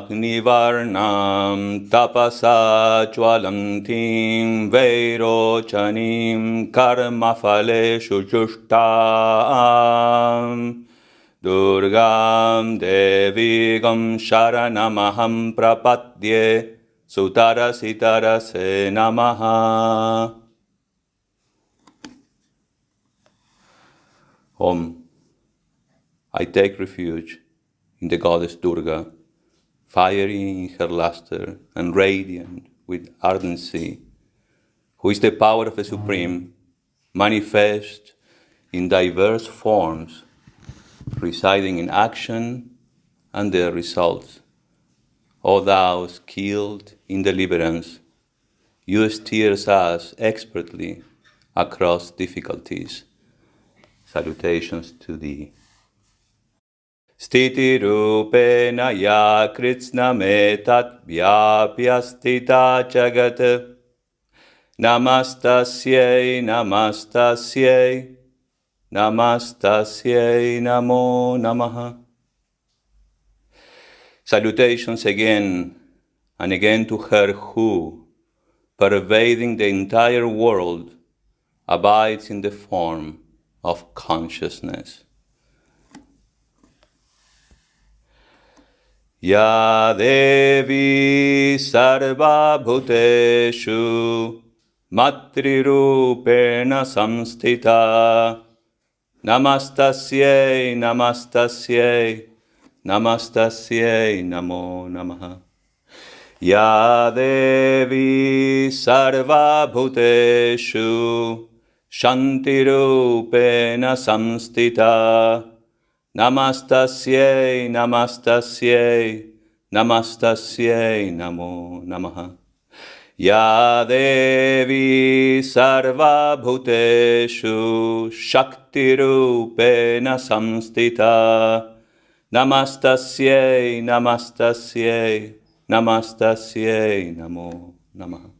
Agnivarnam tapasa jwalantim vairochanim karmafaleshu jushtam Durgam devigam sharanamaham prapadye sutarasitarase namaha. Om. I take refuge in the goddess Durga, fiery in her luster and radiant with ardency, who is the power of the Supreme, manifest in diverse forms, residing in action and their results. O thou skilled in deliverance, you steer us expertly across difficulties. Salutations to thee. Stiti rupena ya kritsna metat vyapyastita jagat namastasyai namastasyai namastasyai namo namaha. Salutations again and again to her who, pervading the entire world, abides in the form of consciousness. Ya Devi Sarva Bhuteshu Matrirupena Samstita Namastasyai Namastasyai Namastasyai Namo Namaha. Ya Devi Sarva Bhuteshu Shantirupena Samstita Namastasyai Namastasyai Namastasyai Namo Namaha. Ya Devi Sarva Bhuteshu Shakti Rupena Samstita Namastasyai Namastasyai Namastasyai Namo Namaha.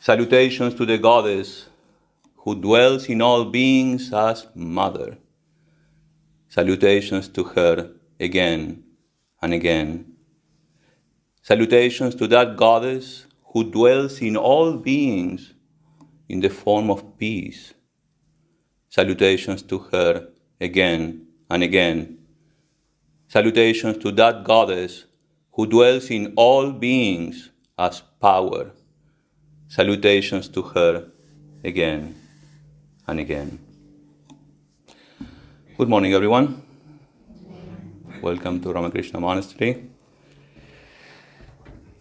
Salutations to the goddess who dwells in all beings as Mother. Salutations to her again and again. Salutations to that goddess who dwells in all beings in the form of peace. Salutations to her again and again. Salutations to that goddess who dwells in all beings as power. Salutations to her again and again. Good morning, everyone. Welcome to Ramakrishna Monastery.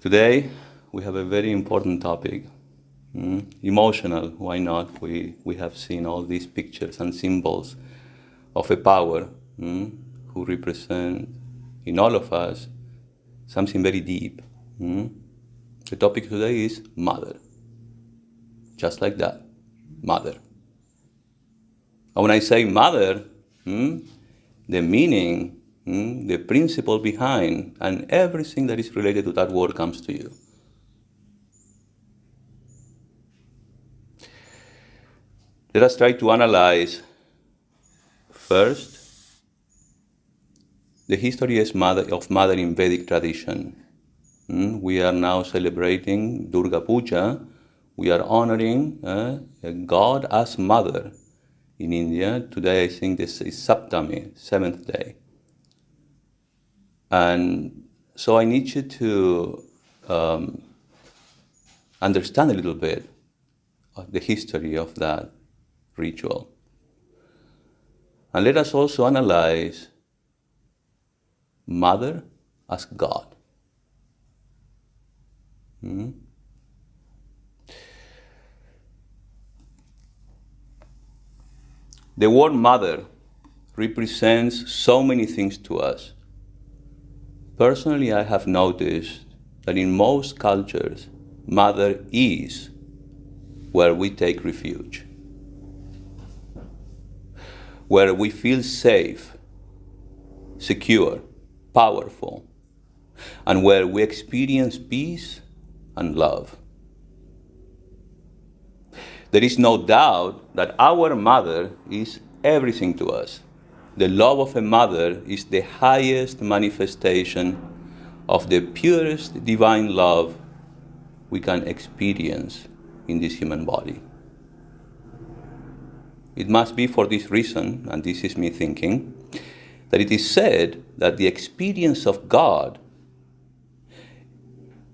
Today, we have a very important topic. Emotional, why not? We have seen all these pictures and symbols of a power who represent in all of us something very deep. The topic today is Mother. Just like that, Mother. And when I say Mother, the meaning, the principle behind, and everything that is related to that word comes to you. Let us try to analyze first the history of mother in Vedic tradition. We are now celebrating Durga Puja. We are honoring a God as Mother in India. Today, I think this is Saptami, 7th day. And so I need you to understand a little bit of the history of that ritual. And let us also analyze Mother as God. The word Mother represents so many things to us. Personally, I have noticed that in most cultures, Mother is where we take refuge, where we feel safe, secure, powerful, and where we experience peace and love. There is no doubt that our Mother is everything to us. the love of a mother is the highest manifestation of the purest divine love we can experience in this human body. It must be for this reason, and this is me thinking, that it is said that the experience of God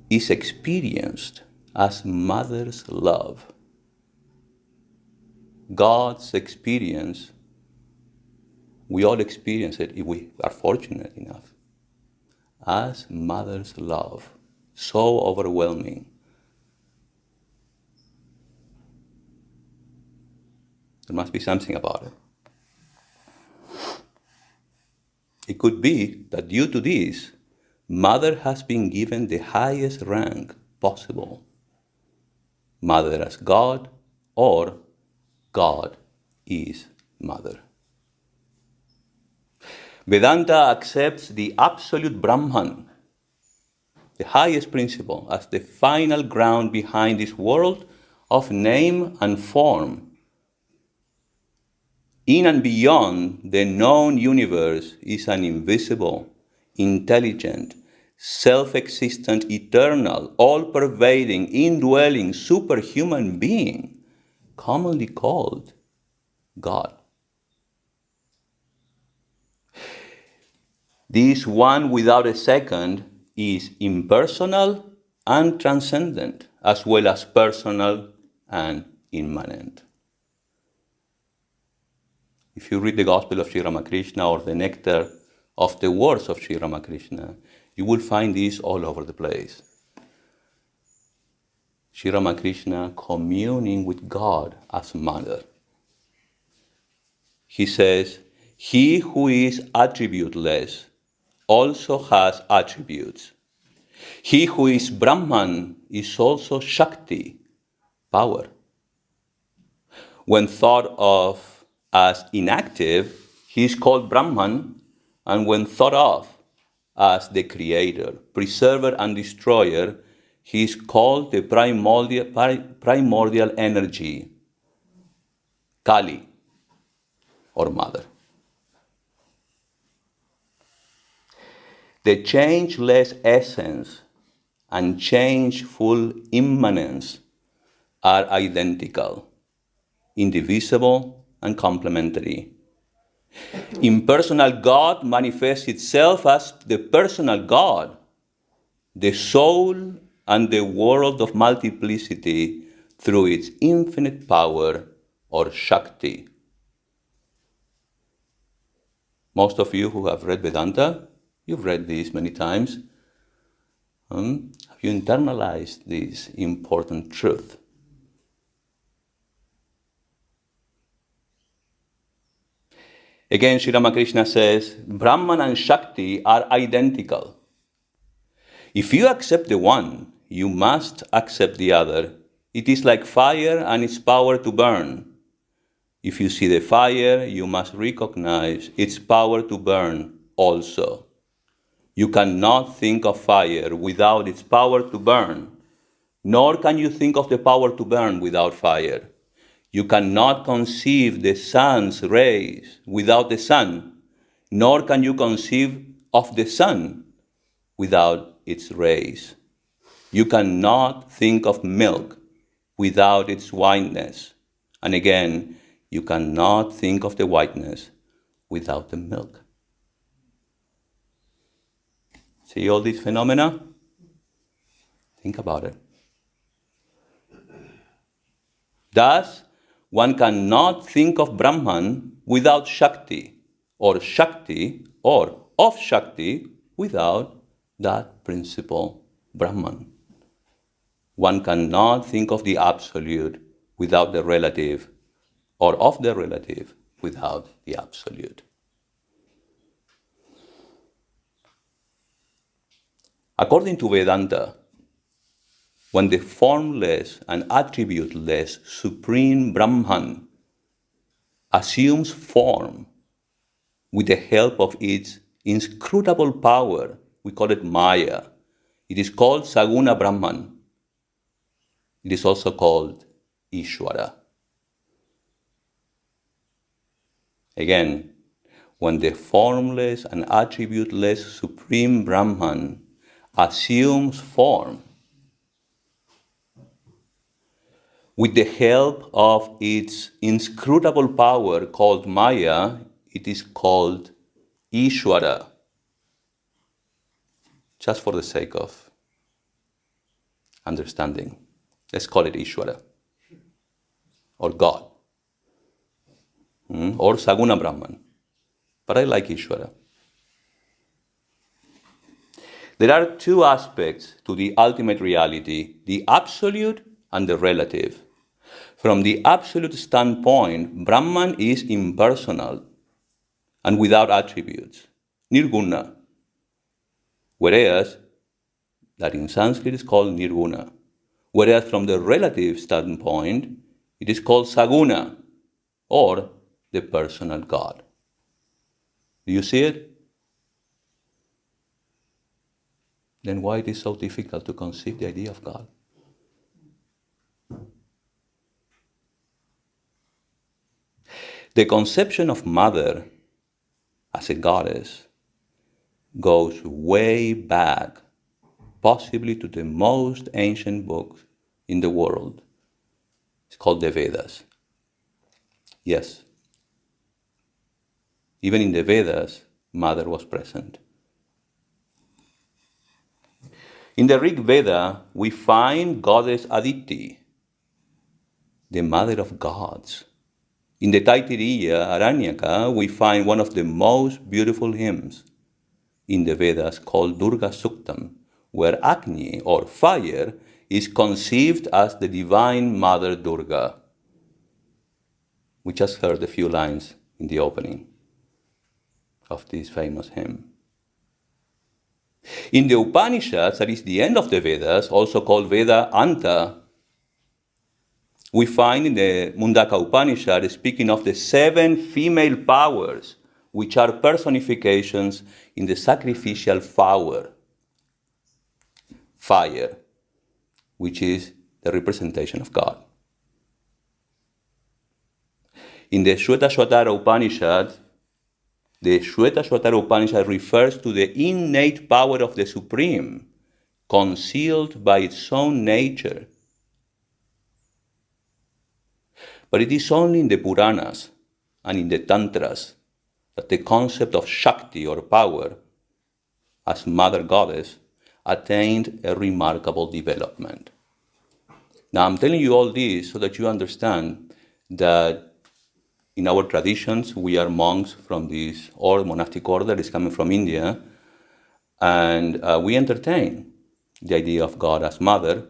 is experienced as mother's love. God's experience, we all experience it if we are fortunate enough, as mother's love, so overwhelming. There must be something about it. It could be that due to this, mother has been given the highest rank possible. Mother as God, or God is mother. Vedanta accepts the absolute Brahman, the highest principle, as the final ground behind this world of name and form. In and beyond the known universe is an invisible, intelligent, self-existent, eternal, all-pervading, indwelling, superhuman being, commonly called God. This one without a second is impersonal and transcendent, as well as personal and immanent. If you read the Gospel of Sri Ramakrishna or the nectar of the words of Sri Ramakrishna, you will find this all over the place. Sri Ramakrishna communing with God as mother. He says, he who is attributeless also has attributes. He who is Brahman is also Shakti, power. When thought of as inactive, he is called Brahman, and when thought of as the creator, preserver, and destroyer, he is called the primordial energy, Kali, or mother. The changeless essence and changeful immanence are identical, indivisible, and complementary. Impersonal God manifests itself as the personal God, the soul and the world of multiplicity through its infinite power or Shakti. Most of you who have read Vedanta, you've read this many times. Have you internalized this important truth? Again, Sri Ramakrishna says, Brahman and Shakti are identical. If you accept the one, you must accept the other. It is like fire and its power to burn. If you see the fire, you must recognize its power to burn also. You cannot think of fire without its power to burn, nor can you think of the power to burn without fire. You cannot conceive the sun's rays without the sun, nor can you conceive of the sun without its rays. You cannot think of milk without its whiteness. And again, you cannot think of the whiteness without the milk. See all these phenomena? Think about it. Thus, one cannot think of Brahman without Shakti or of Shakti without that principle, Brahman. One cannot think of the absolute without the relative, or of the relative without the absolute. According to Vedanta, when the formless and attributeless Supreme Brahman assumes form with the help of its inscrutable power, we call it Maya. It is called Saguna Brahman. It is also called Ishvara. Again, when the formless and attributeless Supreme Brahman assumes form with the help of its inscrutable power called Maya. It is called Ishvara, just for the sake of understanding. Let's call it Ishvara, or God, or Saguna Brahman. But I like Ishvara. There are two aspects to the ultimate reality, the absolute and the relative. From the absolute standpoint, Brahman is impersonal and without attributes, nirguna, whereas that in Sanskrit is called nirguna. Whereas from the relative standpoint, it is called saguna, or the personal God. Do you see it? Then why it is so difficult to conceive the idea of God? The conception of mother as a goddess goes way back, possibly to the most ancient book in the world. It's called the Vedas. Yes. Even in the Vedas, mother was present. In the Rig Veda, we find goddess Aditi, the mother of gods. In the Taittiriya Aranyaka, we find one of the most beautiful hymns in the Vedas called Durga Suktam, where Agni, or fire, is conceived as the divine mother Durga. We just heard a few lines in the opening of this famous hymn. In the Upanishads, that is the end of the Vedas, also called Veda Anta, we find in the Mundaka Upanishad speaking of the 7 female powers, which are personifications in the sacrificial fire, which is the representation of God. In the Shvetashvatara Upanishad, the Shvetashvatara Upanishad refers to the innate power of the Supreme, concealed by its own nature. But it is only in the Puranas and in the Tantras that the concept of Shakti, or power, as mother goddess, attained a remarkable development. Now, I'm telling you all this so that you understand that in our traditions, we are monks from this monastic order that is coming from India, and we entertain the idea of God as mother.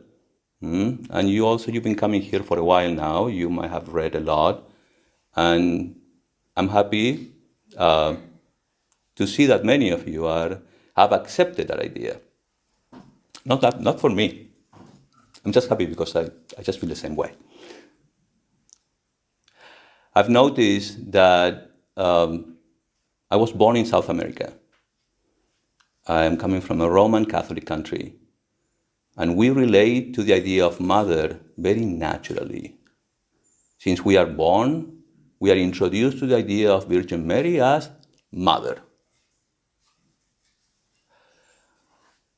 And you've been coming here for a while now. You might have read a lot, and I'm happy to see that many of you have accepted that idea. Not for me. I'm just happy because I just feel the same way. I've noticed that I was born in South America. I am coming from a Roman Catholic country, and we relate to the idea of mother very naturally. Since we are born, we are introduced to the idea of Virgin Mary as mother.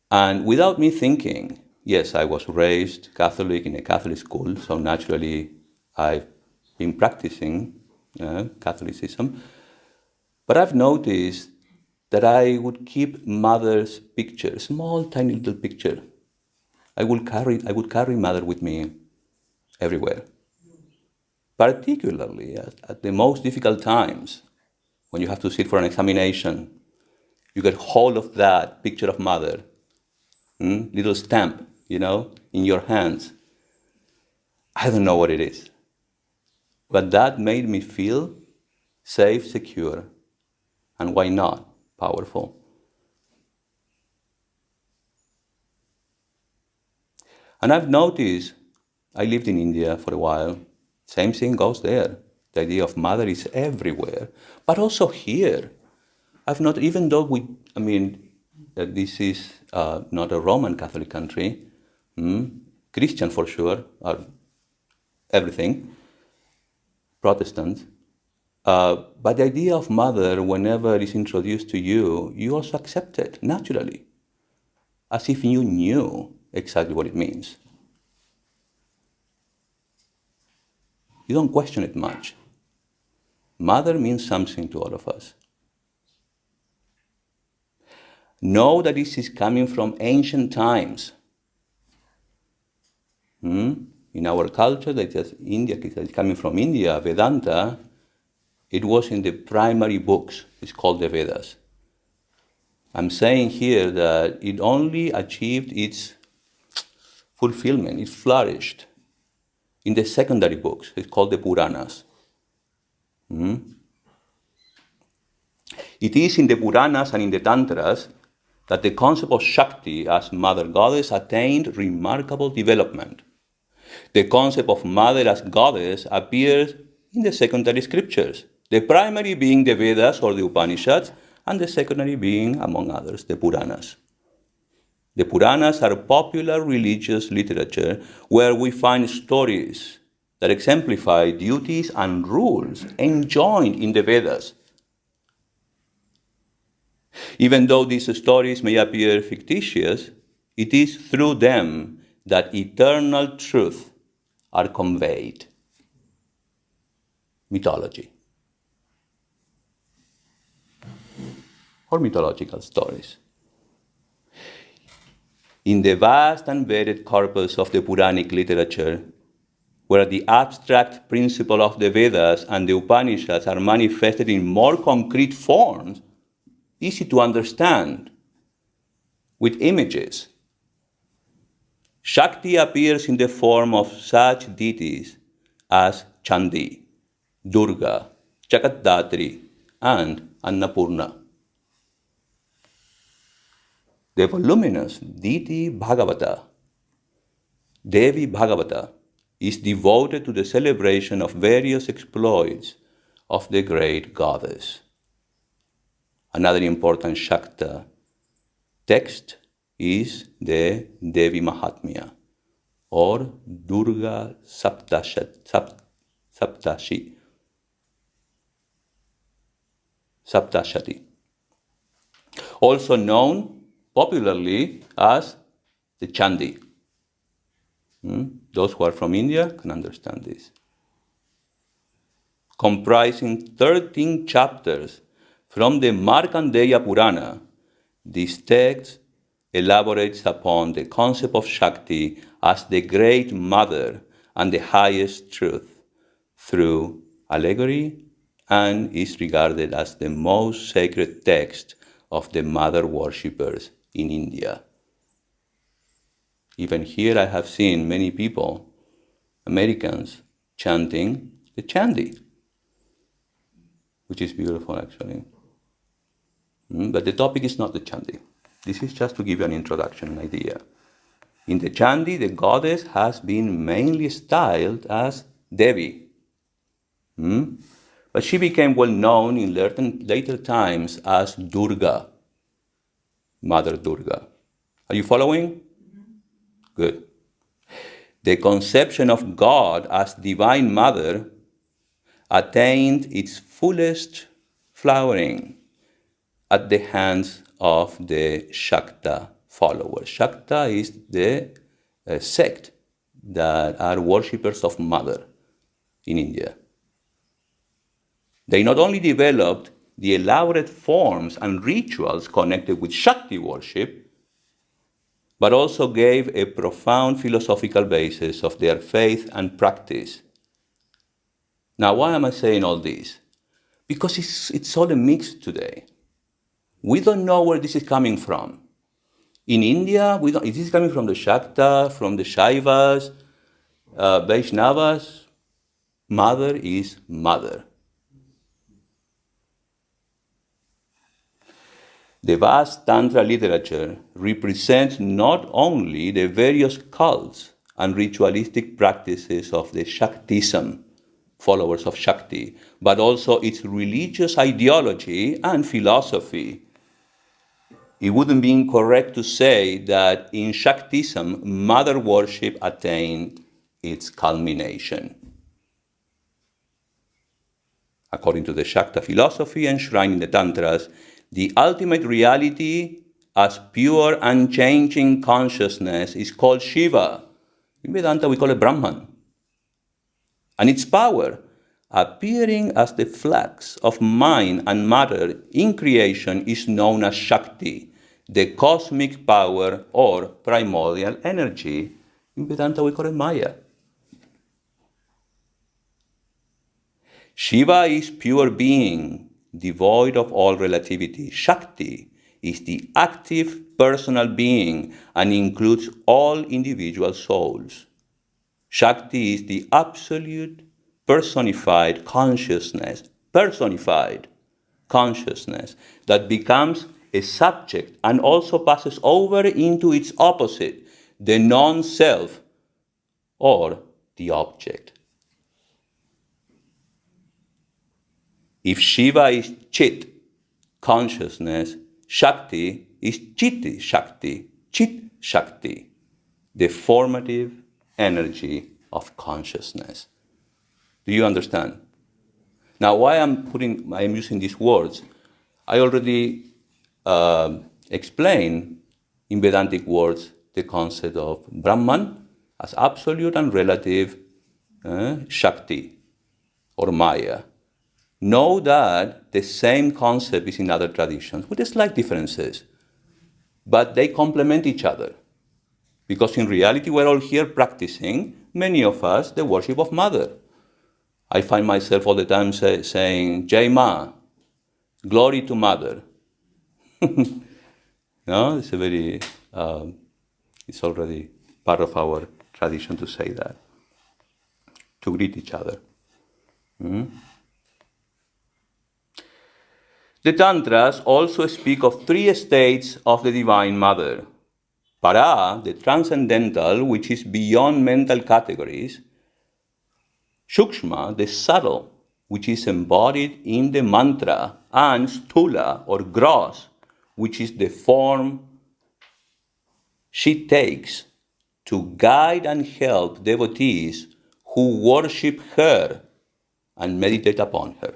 And without me thinking, yes, I was raised Catholic in a Catholic school, so naturally I've been practicing Catholicism. But I've noticed that I would keep mother's picture, small, tiny little picture. I would carry mother with me everywhere. Particularly at the most difficult times, when you have to sit for an examination, you get hold of that picture of mother, little stamp, in your hands. I don't know what it is, but that made me feel safe, secure, and why not, powerful. And I've noticed, I lived in India for a while, same thing goes there. The idea of mother is everywhere, but also here. I've not, even though this is not a Roman Catholic country, Christian for sure, or everything, Protestant, But the idea of mother, whenever it is introduced to you, you also accept it naturally, as if you knew exactly what it means. You don't question it much. Mother means something to all of us. Know that this is coming from ancient times. In our culture, that is India, that is coming from India, Vedanta, it was in the primary books. It's called the Vedas. I'm saying here that it only achieved its fulfillment, it flourished in the secondary books. It's called the Puranas. It is in the Puranas and in the Tantras that the concept of Shakti as mother goddess attained remarkable development. The concept of mother as goddess appears in the secondary scriptures, the primary being the Vedas or the Upanishads, and the secondary being, among others, the Puranas. The Puranas are popular religious literature where we find stories that exemplify duties and rules enjoined in the Vedas. Even though these stories may appear fictitious, it is through them that eternal truth are conveyed. Mythology or mythological stories. In the vast and varied corpus of the Puranic literature, where the abstract principle of the Vedas and the Upanishads are manifested in more concrete forms, easy to understand, with images, Shakti appears in the form of such deities as Chandi, Durga, Jagatdatri, and Annapurna. The voluminous deity Bhagavata, Devi Bhagavata, is devoted to the celebration of various exploits of the great goddess. Another important Shakta text is the Devi Mahatmya, or Durga Saptashati, also known popularly as the Chandi. Those who are from India can understand this. Comprising 13 chapters from the Markandeya Purana, this text elaborates upon the concept of Shakti as the great mother and the highest truth through allegory, and is regarded as the most sacred text of the mother worshippers in India. Even here I have seen many people, Americans, chanting the Chandi, which is beautiful actually. But the topic is not the Chandi. This is just to give you an introduction, an idea. In the Chandi, the goddess has been mainly styled as Devi. But she became well known in later times as Durga, Mother Durga. Are you following? Good. The conception of God as Divine Mother attained its fullest flowering at the hands of the Shakta followers. Shakta is the sect that are worshippers of Mother in India. They not only developed the elaborate forms and rituals connected with Shakti worship, but also gave a profound philosophical basis of their faith and practice. Now, why am I saying all this? Because it's all a mix today. We don't know where this is coming from. In India, it is coming from the Shakta, from the Shaivas, Vaishnavas. Mother is mother. The vast Tantra literature represents not only the various cults and ritualistic practices of the Shaktism, followers of Shakti, but also its religious ideology and philosophy. It wouldn't be incorrect to say that in Shaktism, mother worship attained its culmination. According to the Shakti philosophy enshrined in the Tantras, the ultimate reality as pure unchanging consciousness is called Shiva. In Vedanta we call it Brahman. And its power, appearing as the flux of mind and matter in creation, is known as Shakti, the cosmic power or primordial energy. In Vedanta we call it Maya. Shiva is pure being, devoid of all relativity. Shakti is the active personal being and includes all individual souls. Shakti is the absolute personified consciousness that becomes a subject and also passes over into its opposite, the non-self or the object. If Shiva is Chit, consciousness, Shakti is Chitti Shakti, Chit Shakti, the formative energy of consciousness. Do you understand? Now, why I'm using these words, I already explained in Vedantic words the concept of Brahman as absolute and relative Shakti or Maya. Know that the same concept is in other traditions with slight differences, but they complement each other. Because in reality, we're all here practicing, many of us, the worship of Mother. I find myself all the time saying, Jai Ma, glory to Mother. No, it's it's already part of our tradition to say that, to greet each other. The Tantras also speak of three states of the Divine Mother. Para, the transcendental, which is beyond mental categories. Shukshma, the subtle, which is embodied in the mantra. And Sthula, or gross, which is the form she takes to guide and help devotees who worship her and meditate upon her.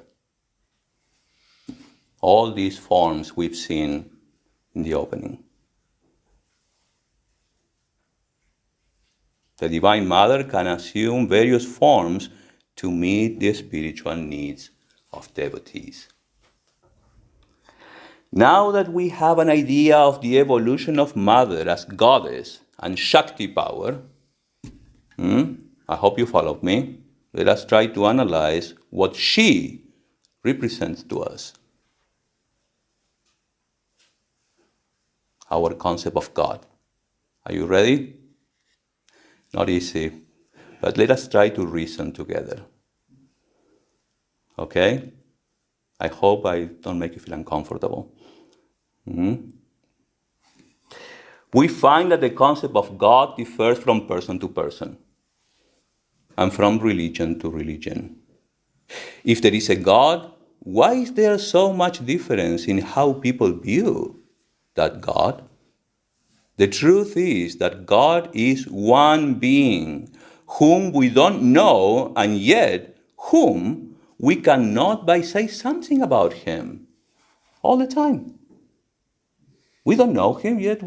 All these forms we've seen in the opening. The Divine Mother can assume various forms to meet the spiritual needs of devotees. Now that we have an idea of the evolution of Mother as goddess and Shakti power, I hope you followed me. Let us try to analyze what she represents to us. Our concept of God. Are you ready? Not easy, but let us try to reason together. Okay? I hope I don't make you feel uncomfortable. We find that the concept of God differs from person to person and from religion to religion. If there is a God, why is there so much difference in how people view that God? The truth is that God is one being whom we don't know and yet whom we cannot but say something about him all the time. We don't know him, yet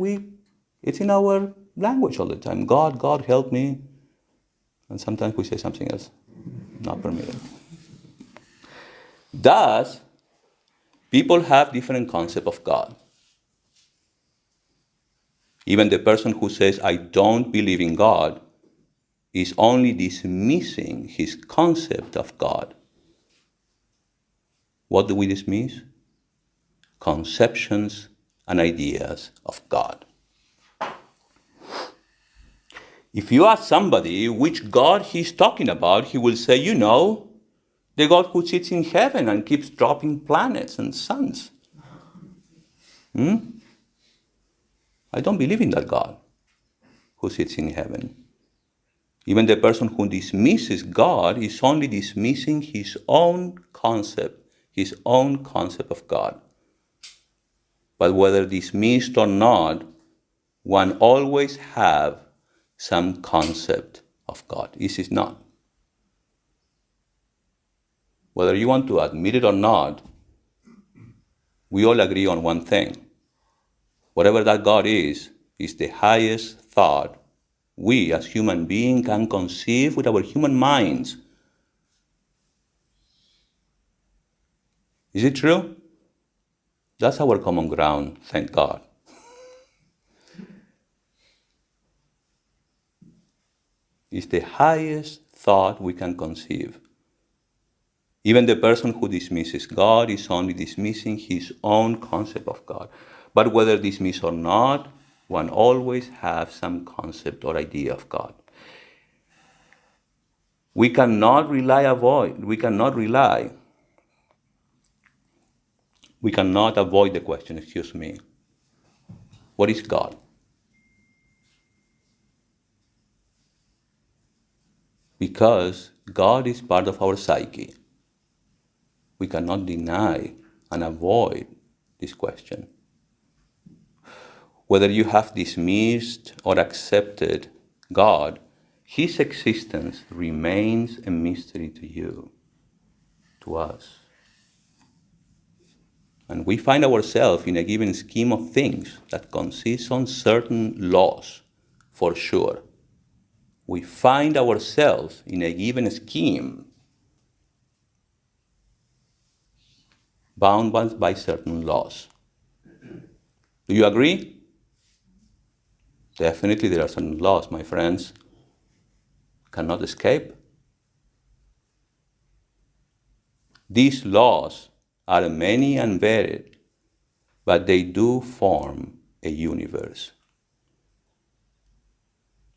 it's in our language all the time. God, God, help me. And sometimes we say something else, not permitted. Thus, people have different concepts of God. Even the person who says, I don't believe in God, is only dismissing his concept of God. What do we dismiss? Conceptions and ideas of God. If you ask somebody which God he's talking about, he will say, the God who sits in heaven and keeps dropping planets and suns. I don't believe in that God who sits in heaven. Even the person who dismisses God is only dismissing his own concept of God. But whether dismissed or not, one always have some concept of God. This is not. whether you want to admit it or not, we all agree on one thing. Whatever that God is the highest thought we as human beings can conceive with our human minds. Is it true? That's our common ground, thank God. It's the highest thought we can conceive. Even the person who dismisses God is only dismissing his own concept of God. But whether dismissed or not, one always has some concept or idea of God. We cannot avoid the question, what is God? Because God is part of our psyche. We cannot deny and avoid this question. Whether you have dismissed or accepted God, his existence remains a mystery to you, to us. And we find ourselves in a given scheme of things that consists on certain laws, for sure. We find ourselves in a given scheme bound by certain laws. Do you agree? Definitely there are certain laws, my friends. Cannot escape. These laws are many and varied, but they do form a universe.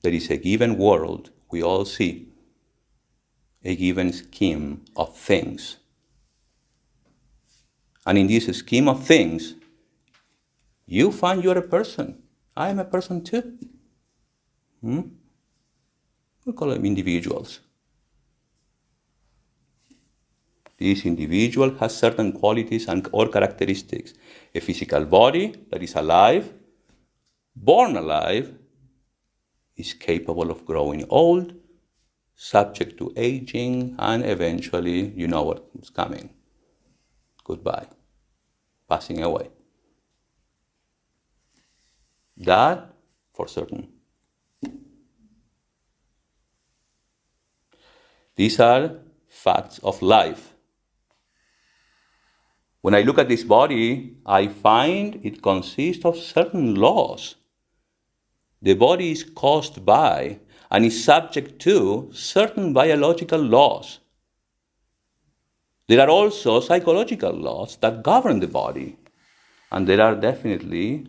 There is a given world we all see, a given scheme of things. And in this scheme of things, you find you're a person. I am a person too. We call them individuals. This individual has certain qualities or characteristics. A physical body that is alive, born alive, is capable of growing old, subject to aging, and eventually, you know what's coming. Goodbye. Passing away. That, for certain. These are facts of life. When I look at this body, I find it consists of certain laws. The body is caused by and is subject to certain biological laws. There are also psychological laws that govern the body, and there are definitely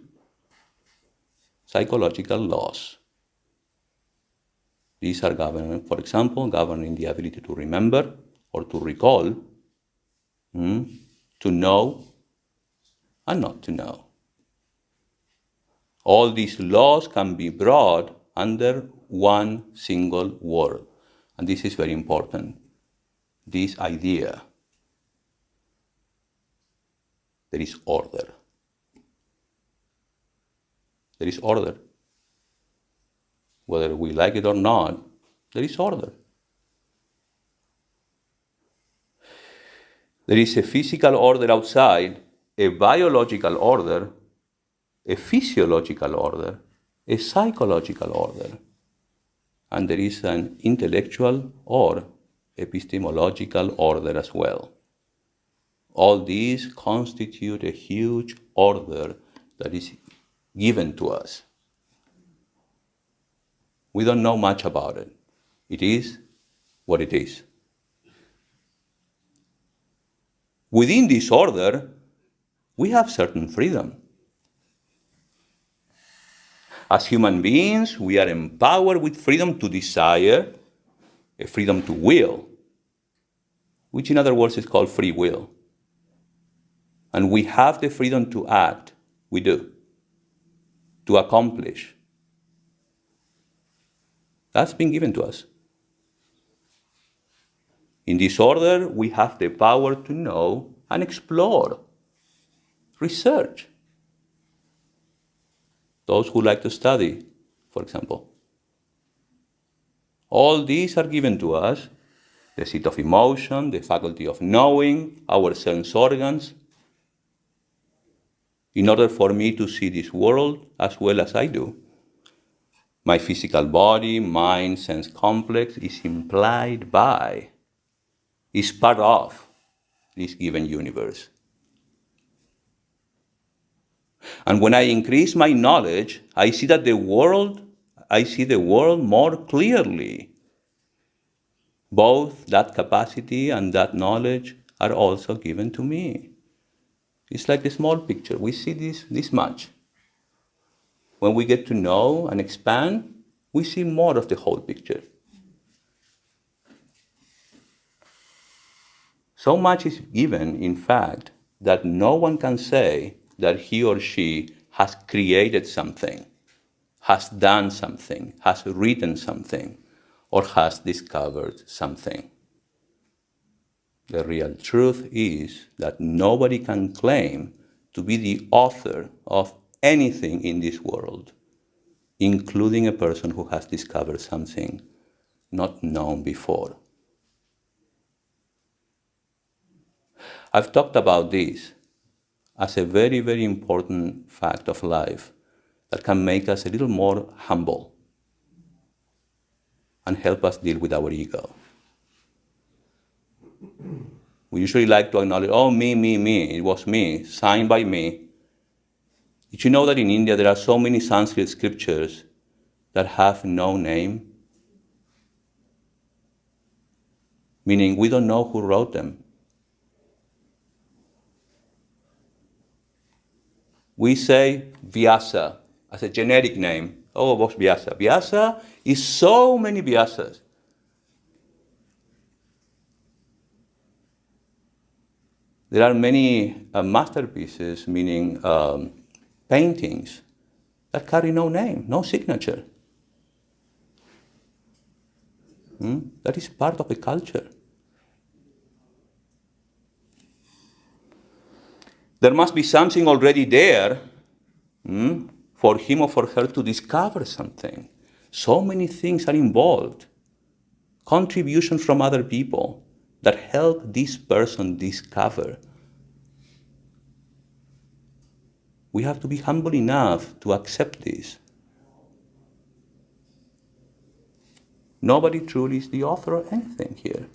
psychological laws. These are governing, for example, governing the ability to remember or to recall, to know and not to know. All these laws can be brought under one single word, and this is very important. This idea, there is order. There is order. Whether we like it or not, there is order. There is a physical order outside, a biological order, a physiological order, a psychological order, and there is an intellectual or epistemological order as well. All these constitute a huge order that is given to us. We don't know much about it. It is what it is. Within this order, we have certain freedom. As human beings, we are empowered with freedom to desire, a freedom to will, which in other words is called free will. And we have the freedom to act, we do, to accomplish. That's been given to us. In this order, we have the power to know and explore, research. Those who like to study, for example. All these are given to us, the seat of emotion, the faculty of knowing, our sense organs, in order for me to see this world as well as I do. My physical body, mind, sense complex is implied by, is part of this given universe. And when I increase my knowledge, I see the world more clearly. Both that capacity and that knowledge are also given to me. It's like the small picture. We see this much. When we get to know and expand, we see more of the whole picture. So much is given, in fact, that no one can say that he or she has created something, has done something, has written something, or has discovered something. The real truth is that nobody can claim to be the author of anything in this world, including a person who has discovered something not known before. I've talked about this as a very, very important fact of life that can make us a little more humble and help us deal with our ego. We usually like to acknowledge, oh, me, it was me, signed by me. Did you know that in India there are so many Sanskrit scriptures that have no name? Meaning we don't know who wrote them. We say Vyasa as a generic name. Oh, it was Vyasa. Vyasa is so many Vyasas. There are many masterpieces, meaning paintings, that carry no name, no signature. That is part of the culture. There must be something already there for him or for her to discover something. So many things are involved. Contributions from other people that help this person discover. We have to be humble enough to accept this. Nobody truly is the author of anything here.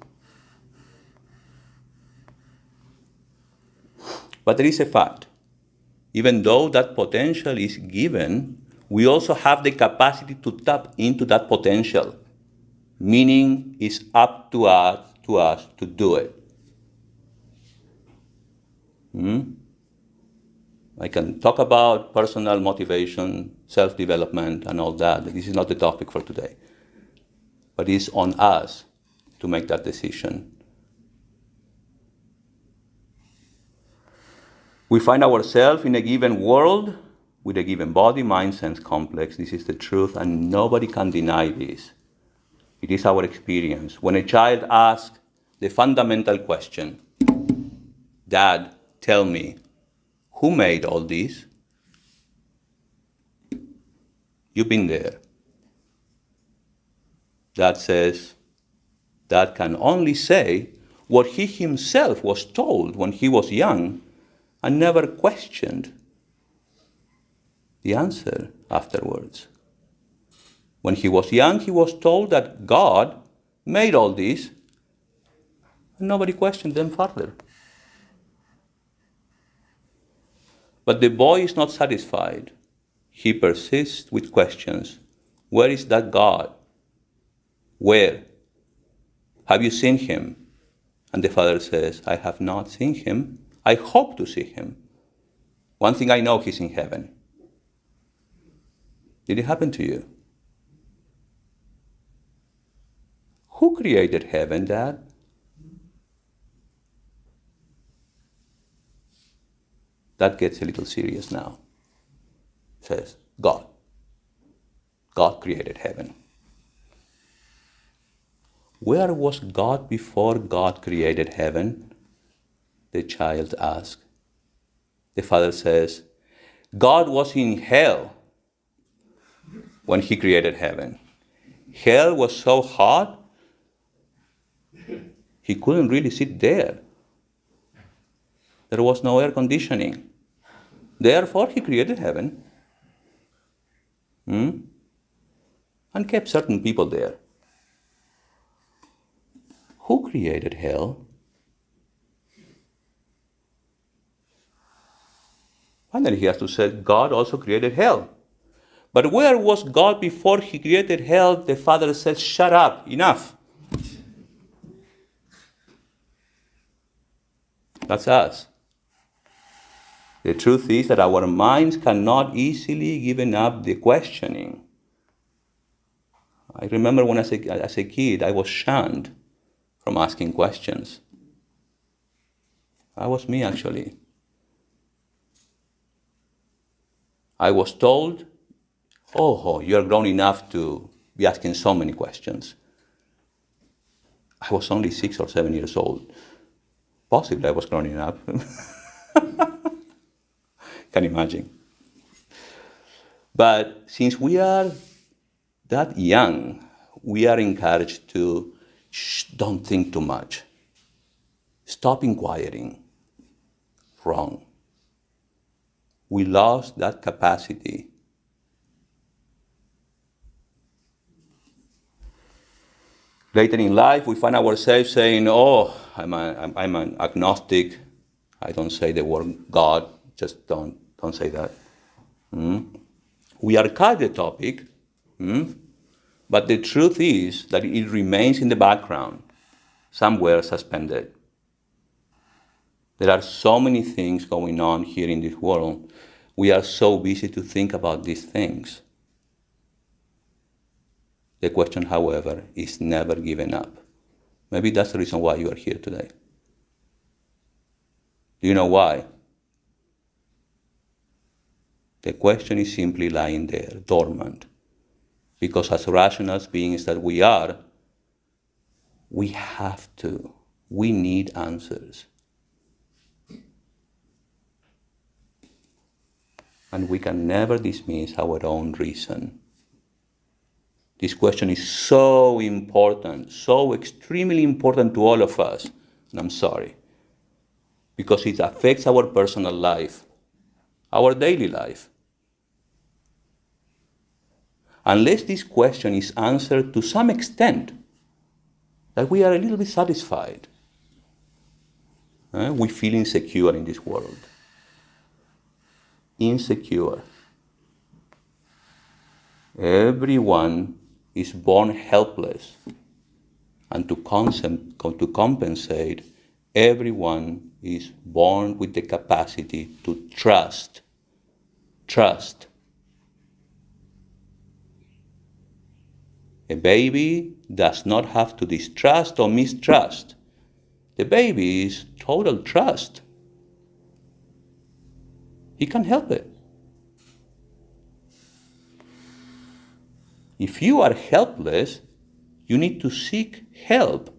But there is a fact. Even though that potential is given, we also have the capacity to tap into that potential. Meaning it's up to us to do it. I can talk about personal motivation, self-development, and all that. This is not the topic for today. But it's on us to make that decision. We find ourselves in a given world with a given body, mind, sense complex. This is the truth, and nobody can deny this. It is our experience. When a child asks the fundamental question, Dad, tell me, who made all this? You've been there. Dad says, Dad can only say what he himself was told when he was young and never questioned the answer afterwards. When he was young, he was told that God made all this, and nobody questioned them further. But the boy is not satisfied. He persists with questions. Where is that God? Where? Have you seen him? And the father says, I have not seen him. I hope to see him. One thing I know, he's in heaven. Did it happen to you? Who created heaven, Dad? That gets a little serious now. Says, God. God created heaven. Where was God before God created heaven? The child asked. The father says, God was in hell when he created heaven. Hell was so hot He couldn't really sit there. There was no air conditioning. Therefore, he created heaven and kept certain people there. Who created hell? Finally, he has to say, God also created hell. But where was God before he created hell? The Father says, shut up, enough. That's us. The truth is that our minds cannot easily give up the questioning. I remember when as a kid, I was shunned from asking questions. That was me, actually. I was told, oh, you're grown enough to be asking so many questions. I was only 6 or 7 years old. Possibly I was grown enough. Can imagine. But since we are that young, we are encouraged to don't think too much. Stop inquiring. Wrong. We lost that capacity. Later in life, we find ourselves saying, oh, I'm an agnostic. I don't say the word God. Just don't say that. We archive the topic, but the truth is that it remains in the background, somewhere suspended. There are so many things going on here in this world. We are so busy to think about these things. The question, however, is never given up. Maybe that's the reason why you are here today. Do you know why? The question is simply lying there, dormant. Because as rational beings that we are, we need answers. And we can never dismiss our own reason. This question is so important, so extremely important to all of us. And I'm sorry. Because it affects our personal life, our daily life. Unless this question is answered to some extent, that we are a little bit satisfied, we feel insecure in this world. Insecure. Everyone is born helpless. And to compensate, everyone is born with the capacity to trust. Trust. A baby does not have to distrust or mistrust. The baby is total trust. He can't help it. If you are helpless, you need to seek help.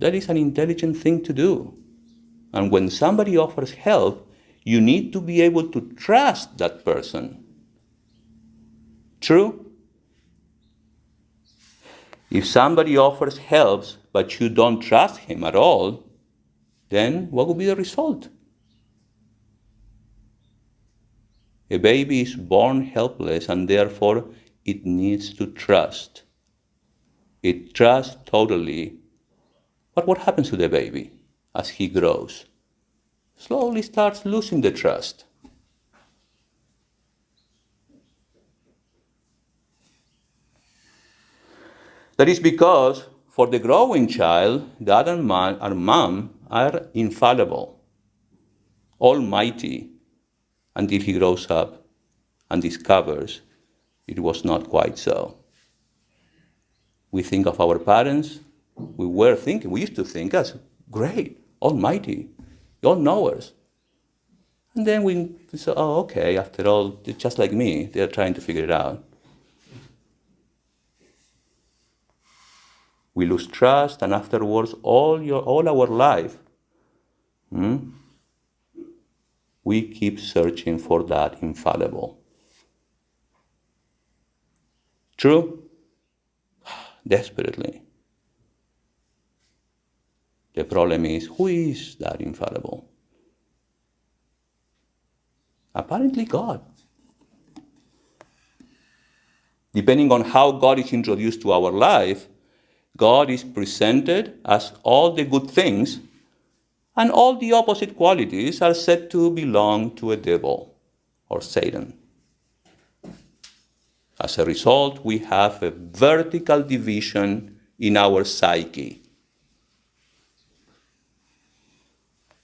That is an intelligent thing to do. And when somebody offers help, you need to be able to trust that person. True? If somebody offers help, but you don't trust him at all, then what will be the result? A baby is born helpless, and therefore it needs to trust. It trusts totally. But what happens to the baby as he grows? Slowly starts losing the trust. That is because for the growing child, dad and mom are infallible, almighty, until he grows up and discovers it was not quite so. We think of our parents, we used to think as great, almighty, all-knowers. And then we say, oh, okay, after all, they're just like me, they're trying to figure it out. We lose trust, and afterwards, all our life, we keep searching for that infallible. True? Desperately. The problem is, who is that infallible? Apparently God. Depending on how God is introduced to our life, God is presented as all the good things, and all the opposite qualities are said to belong to a devil or Satan. As a result, we have a vertical division in our psyche.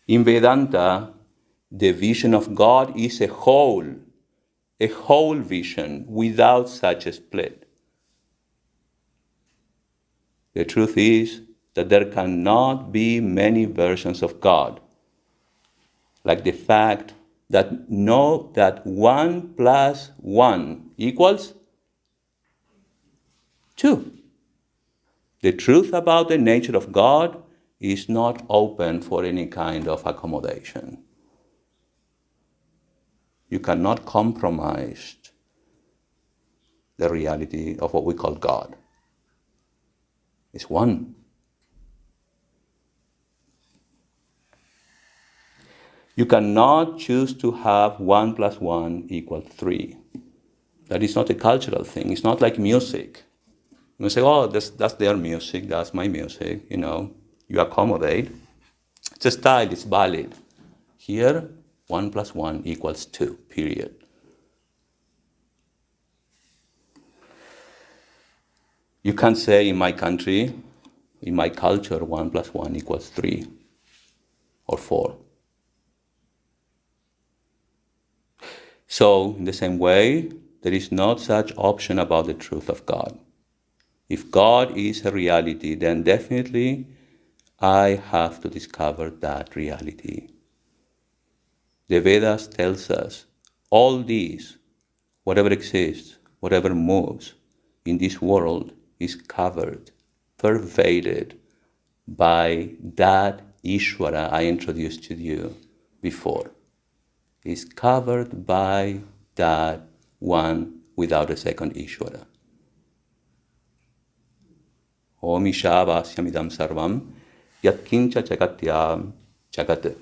In Vedanta, the vision of God is a whole vision without such a split. The truth is that there cannot be many versions of God, like the fact that 1 plus 1 equals 2. The truth about the nature of God is not open for any kind of accommodation. You cannot compromise the reality of what we call God. It's one. You cannot choose to have 1 plus 1 equal 3. That is not a cultural thing. It's not like music. You say, oh, that's their music, that's my music, You accommodate. It's a style, it's valid. Here, 1 plus 1 equals 2, period. You can't say in my country, in my culture, 1 plus 1 equals 3 or 4. So, in the same way, there is not such option about the truth of God. If God is a reality, then definitely I have to discover that reality. The Vedas tells us all these, whatever exists, whatever moves in this world is covered, pervaded by that Ishvara I introduced to you before. Is covered by that one without a second Ishvara. Om Ishavashyamidam sarvam yatkincha chakatyam chagat.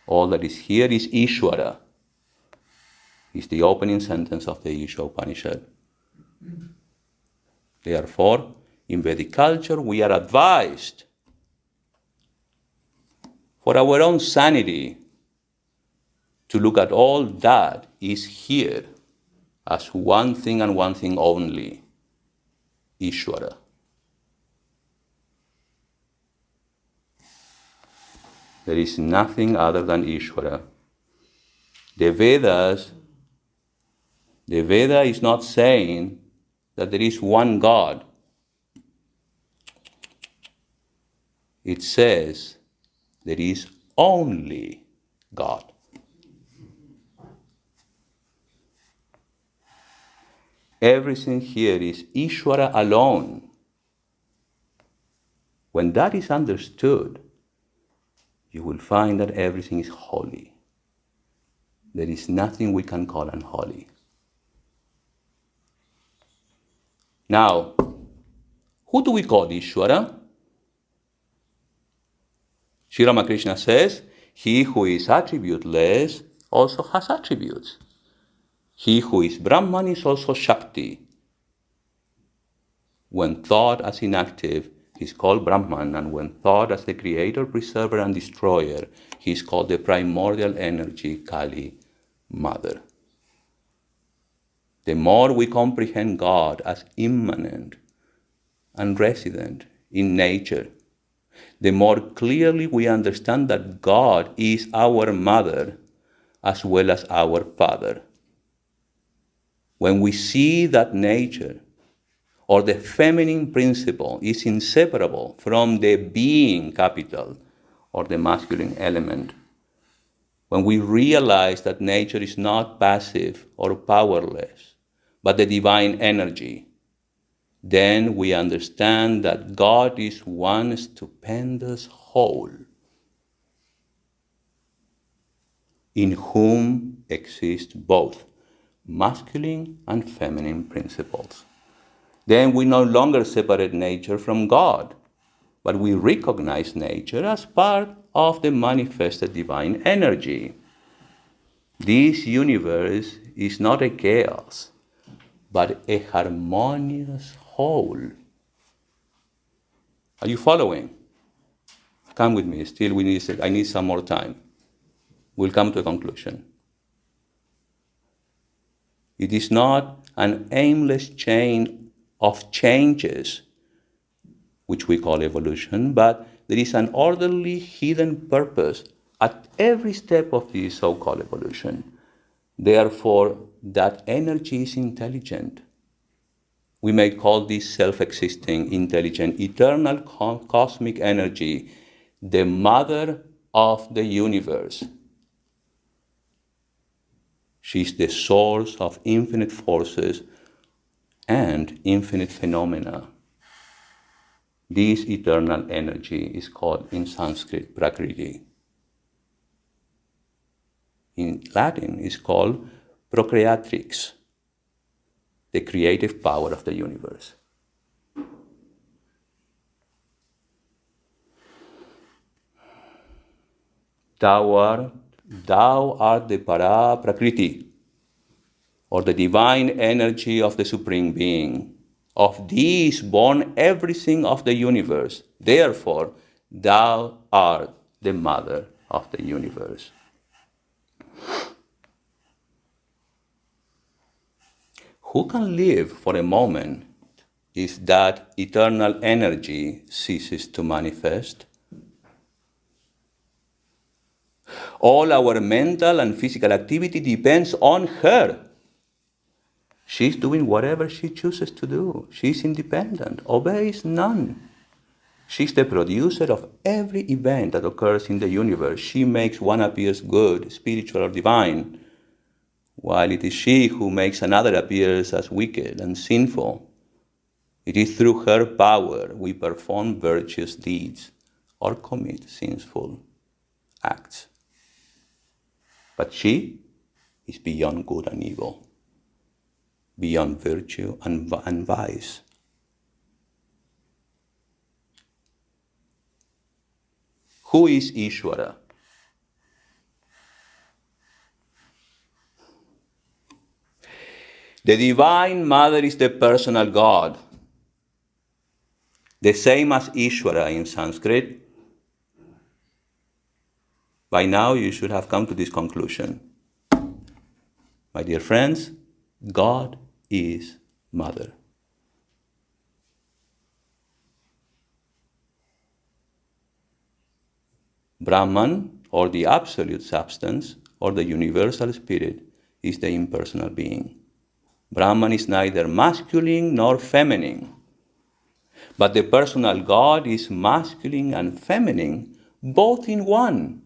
All that is here is Ishvara. Is the opening sentence of the Isha Upanishad. Therefore, in Vedic culture, we are advised for our own sanity to look at all that is here as one thing and one thing only, Ishvara. There is nothing other than Ishvara. The Veda is not saying that there is one God. It says there is only God. Everything here is Ishvara alone. When that is understood, you will find that everything is holy. There is nothing we can call unholy. Now, who do we call Ishvara? Sri Ramakrishna says, he who is attributeless also has attributes. He who is Brahman is also Shakti. When thought as inactive, he is called Brahman, and when thought as the creator, preserver, and destroyer, he is called the primordial energy, Kali, Mother. The more we comprehend God as immanent and resident in nature, the more clearly we understand that God is our mother as well as our father. When we see that nature or the feminine principle is inseparable from the being capital or the masculine element, when we realize that nature is not passive or powerless, but the divine energy, then we understand that God is one stupendous whole in whom exist both masculine and feminine principles. Then we no longer separate nature from God. but we recognize nature as part of the manifested divine energy. This universe is not a chaos, but a harmonious whole. Are you following? Come with me. Still, I need some more time. We'll come to a conclusion. It is not an aimless chain of changes, which we call evolution, but there is an orderly hidden purpose at every step of this so-called evolution. Therefore, that energy is intelligent. We may call this self-existing, intelligent, eternal cosmic energy the mother of the universe. She's the source of infinite forces and infinite phenomena. This eternal energy is called in Sanskrit Prakriti. In Latin, it's called procreatrix, the creative power of the universe. Thou art the para prakriti, or the divine energy of the Supreme Being. Of thee is born everything of the universe. Therefore, thou art the mother of the universe. Who can live for a moment if that eternal energy ceases to manifest? All our mental and physical activity depends on her. She's doing whatever she chooses to do. She's independent, obeys none. She's the producer of every event that occurs in the universe. She makes one appear good, spiritual, or divine, while it is she who makes another appear as wicked and sinful. It is through her power we perform virtuous deeds or commit sinful acts. But she is beyond good and evil, beyond virtue and vice. Who is Ishvara? The Divine Mother is the personal God, the same as Ishvara in Sanskrit. By now you should have come to this conclusion. My dear friends, God is Mother. Brahman, or the absolute substance, or the universal spirit, is the impersonal being. Brahman is neither masculine nor feminine, but the personal God is masculine and feminine, both in one.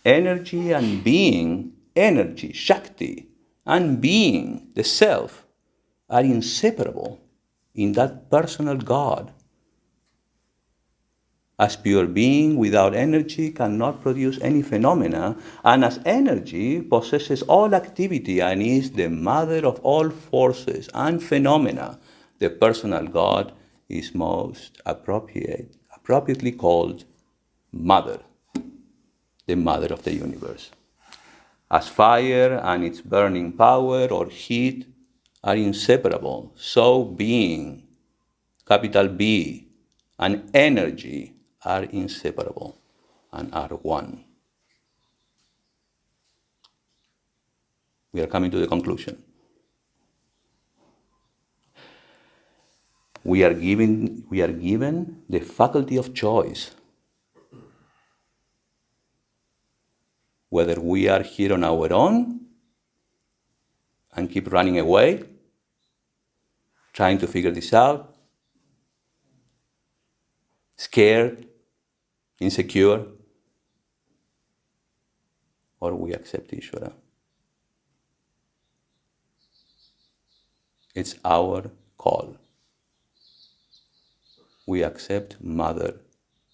Energy and being, energy, Shakti, and being, the self, are inseparable in that personal God. As pure being without energy cannot produce any phenomena, and as energy possesses all activity and is the mother of all forces and phenomena, the personal God is most appropriately called Mother, the mother of the universe. As fire and its burning power or heat are inseparable, so being, capital B, and energy are inseparable and are one. We are coming to the conclusion. We are given the faculty of choice. Whether we are here on our own and keep running away, trying to figure this out, scared, insecure, or we accept Ishvara. It's our call. We accept Mother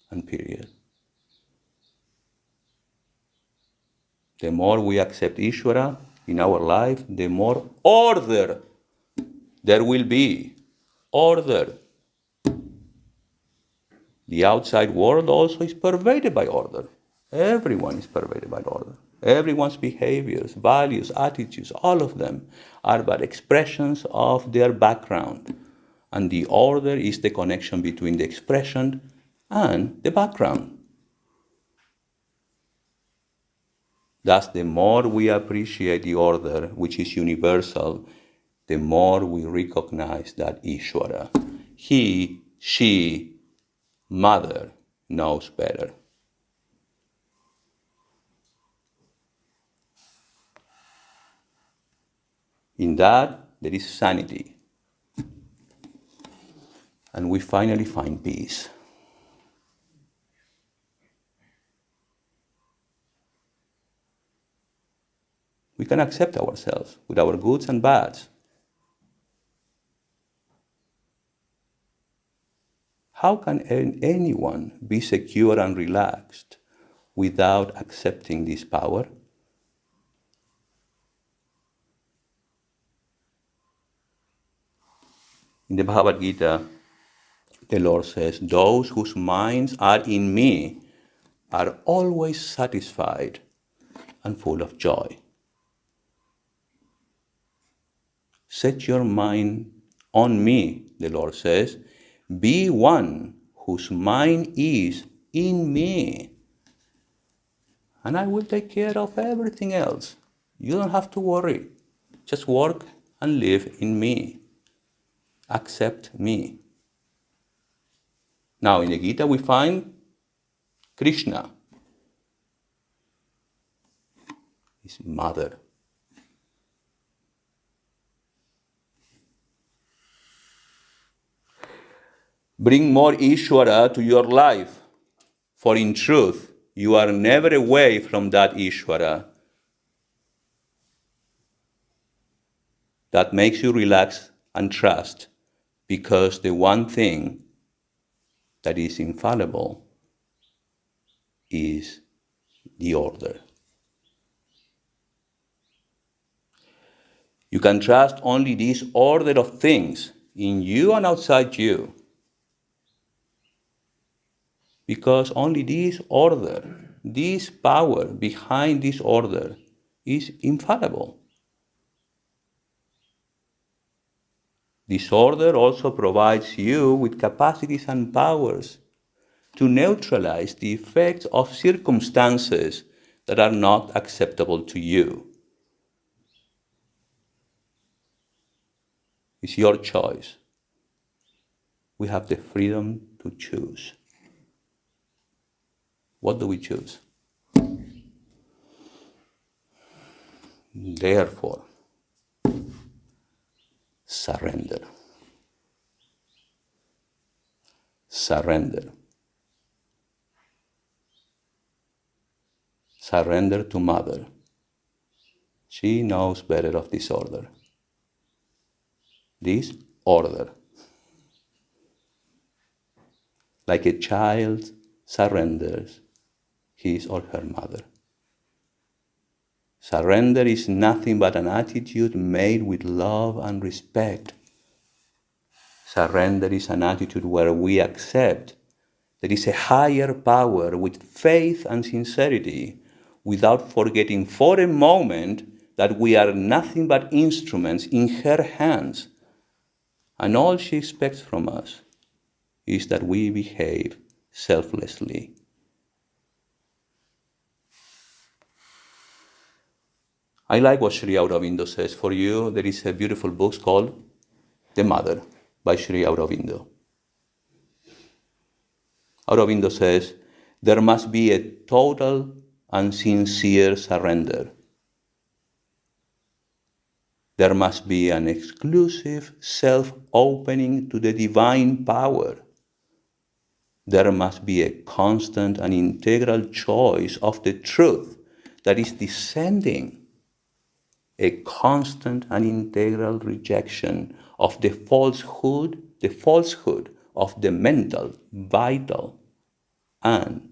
and period. The more we accept Ishvara in our life, the more order there will be. order. The outside world also is pervaded by order. Everyone is pervaded by order. Everyone's behaviors, values, attitudes, all of them are but expressions of their background. And the order is the connection between the expression and the background. Thus, the more we appreciate the order, which is universal, the more we recognize that Ishvara, he, she, mother, knows better. In that, there is sanity. And we finally find peace. We can accept ourselves with our goods and bads. How can anyone be secure and relaxed without accepting this power? In the Bhagavad Gita, the Lord says, those whose minds are in me are always satisfied and full of joy. Set your mind on me, the Lord says. Be one whose mind is in me. And I will take care of everything else. You don't have to worry. Just work and live in me. Accept me. Now in the Gita we find Krishna, his mother. Bring more Ishvara to your life, for in truth you are never away from that Ishvara that makes you relax and trust, because the one thing that is infallible is the order. You can trust only this order of things in you and outside you, because only this order, this power behind this order is infallible. This order also provides you with capacities and powers to neutralize the effects of circumstances that are not acceptable to you. It's your choice. We have the freedom to choose. What do we choose? Therefore, surrender. Surrender. Surrender to Mother. She knows better of this order. This order. Like a child surrenders his or her mother. Surrender is nothing but an attitude made with love and respect. Surrender is an attitude where we accept there is a higher power with faith and sincerity, without forgetting for a moment that we are nothing but instruments in her hands. And all she expects from us is that we behave selflessly. I like what Sri Aurobindo says. For you, there is a beautiful book called The Mother by Sri Aurobindo. Aurobindo says, there must be a total and sincere surrender. There must be an exclusive self-opening to the divine power. There must be a constant and integral choice of the truth that is descending, a constant and integral rejection of the falsehood of the mental, vital, and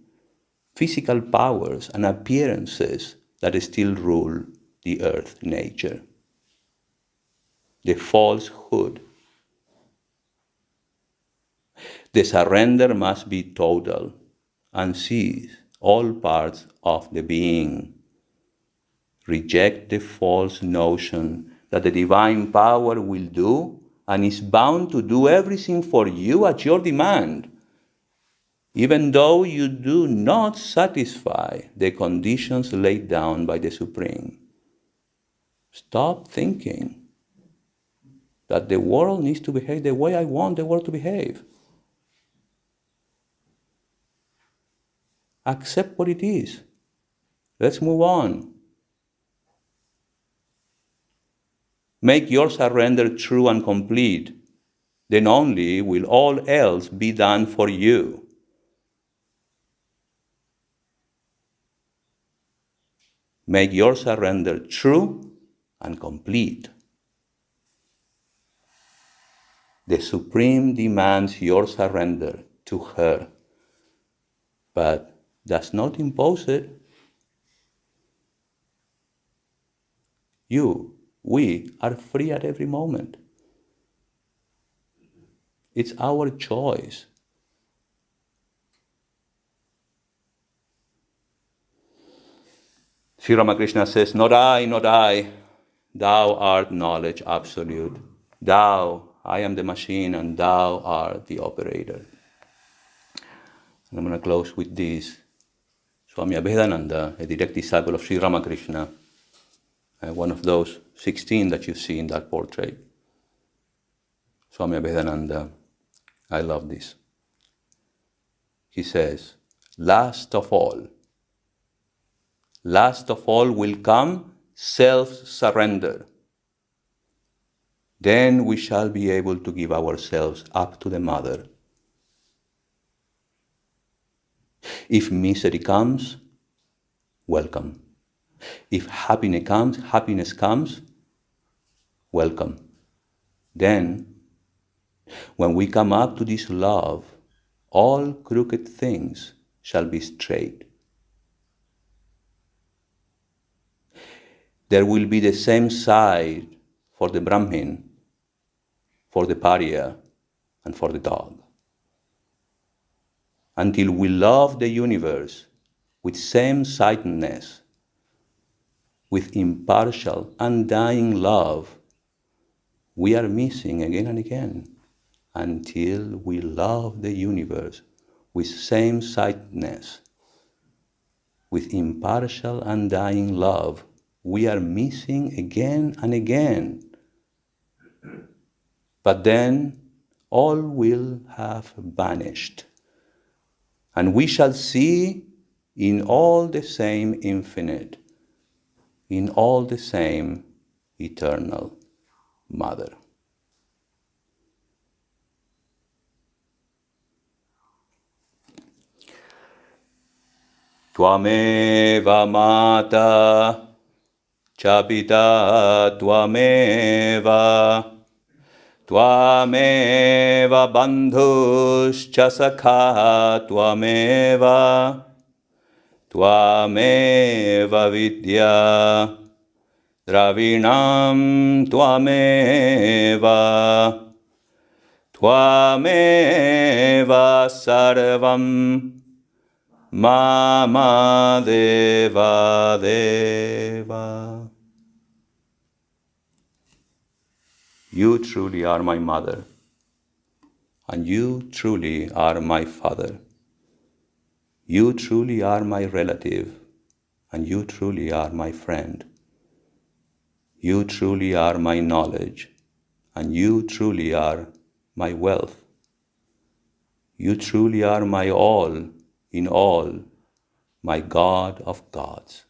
physical powers and appearances that still rule the earth nature. The falsehood The surrender must be total and seize all parts of the being. Reject the false notion that the divine power will do and is bound to do everything for you at your demand, even though you do not satisfy the conditions laid down by the Supreme. Stop thinking that the world needs to behave the way I want the world to behave. Accept what it is. Let's move on. Make your surrender true and complete. Then only will all else be done for you. Make your surrender true and complete. The Supreme demands your surrender to her, but does not impose it. We are free at every moment. It's our choice. Sri Ramakrishna says, not I, thou art knowledge absolute. Thou, I am the machine, and thou art the operator. And I'm going to close with this. Swami Dhyanayogananda, a direct disciple of Sri Ramakrishna, one of those 16 that you see in that portrait. Swami Dhyanayogananda, I love this. He says, last of all will come self-surrender. Then we shall be able to give ourselves up to the Mother. If misery comes, welcome. If happiness comes, welcome. Then, when we come up to this love, all crooked things shall be straight. There will be the same side for the Brahmin, for the pariah, and for the dog. Until we love the universe with same-sidedness, with impartial, undying love, we are missing again and again. Until we love the universe with same-sidedness, with impartial, undying love, we are missing again and again. But then all will have vanished, and we shall see in all the same infinite, in all the same eternal Mother. Tvameva mata cha pita tvameva Tvameva bandhuscha sakha tvameva Tvameva vidya dravinam tvameva Tvameva sarvam mama deva deva. You truly are my mother, and you truly are my father. You truly are my relative, and you truly are my friend. You truly are my knowledge, and you truly are my wealth. You truly are my all in all, my God of gods.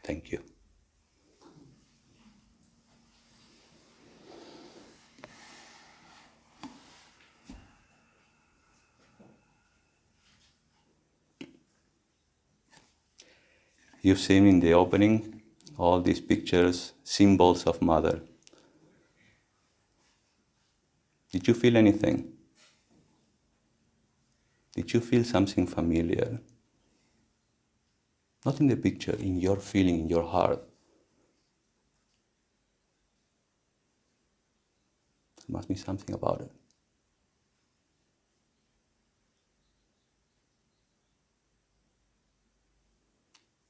Thank you. You've seen in the opening all these pictures, symbols of Mother. Did you feel anything? Did you feel something familiar? Not in the picture, in your feeling, in your heart. There must be something about it.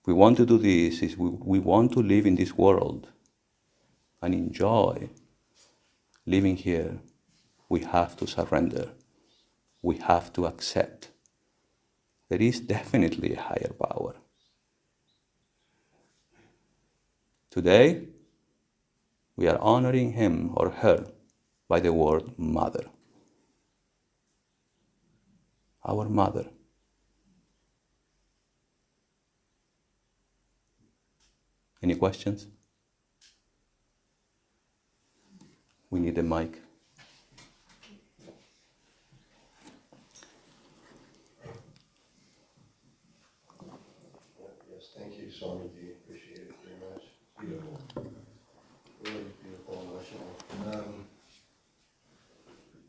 we want to do this, is we want to live in this world and enjoy living here, we have to surrender. We have to accept. There is definitely a higher power. Today, we are honoring him or her by the word mother. Our mother. Any questions? We need a mic. Yes, thank you, Swami D. Appreciate it very much. Beautiful. Really beautiful, emotional.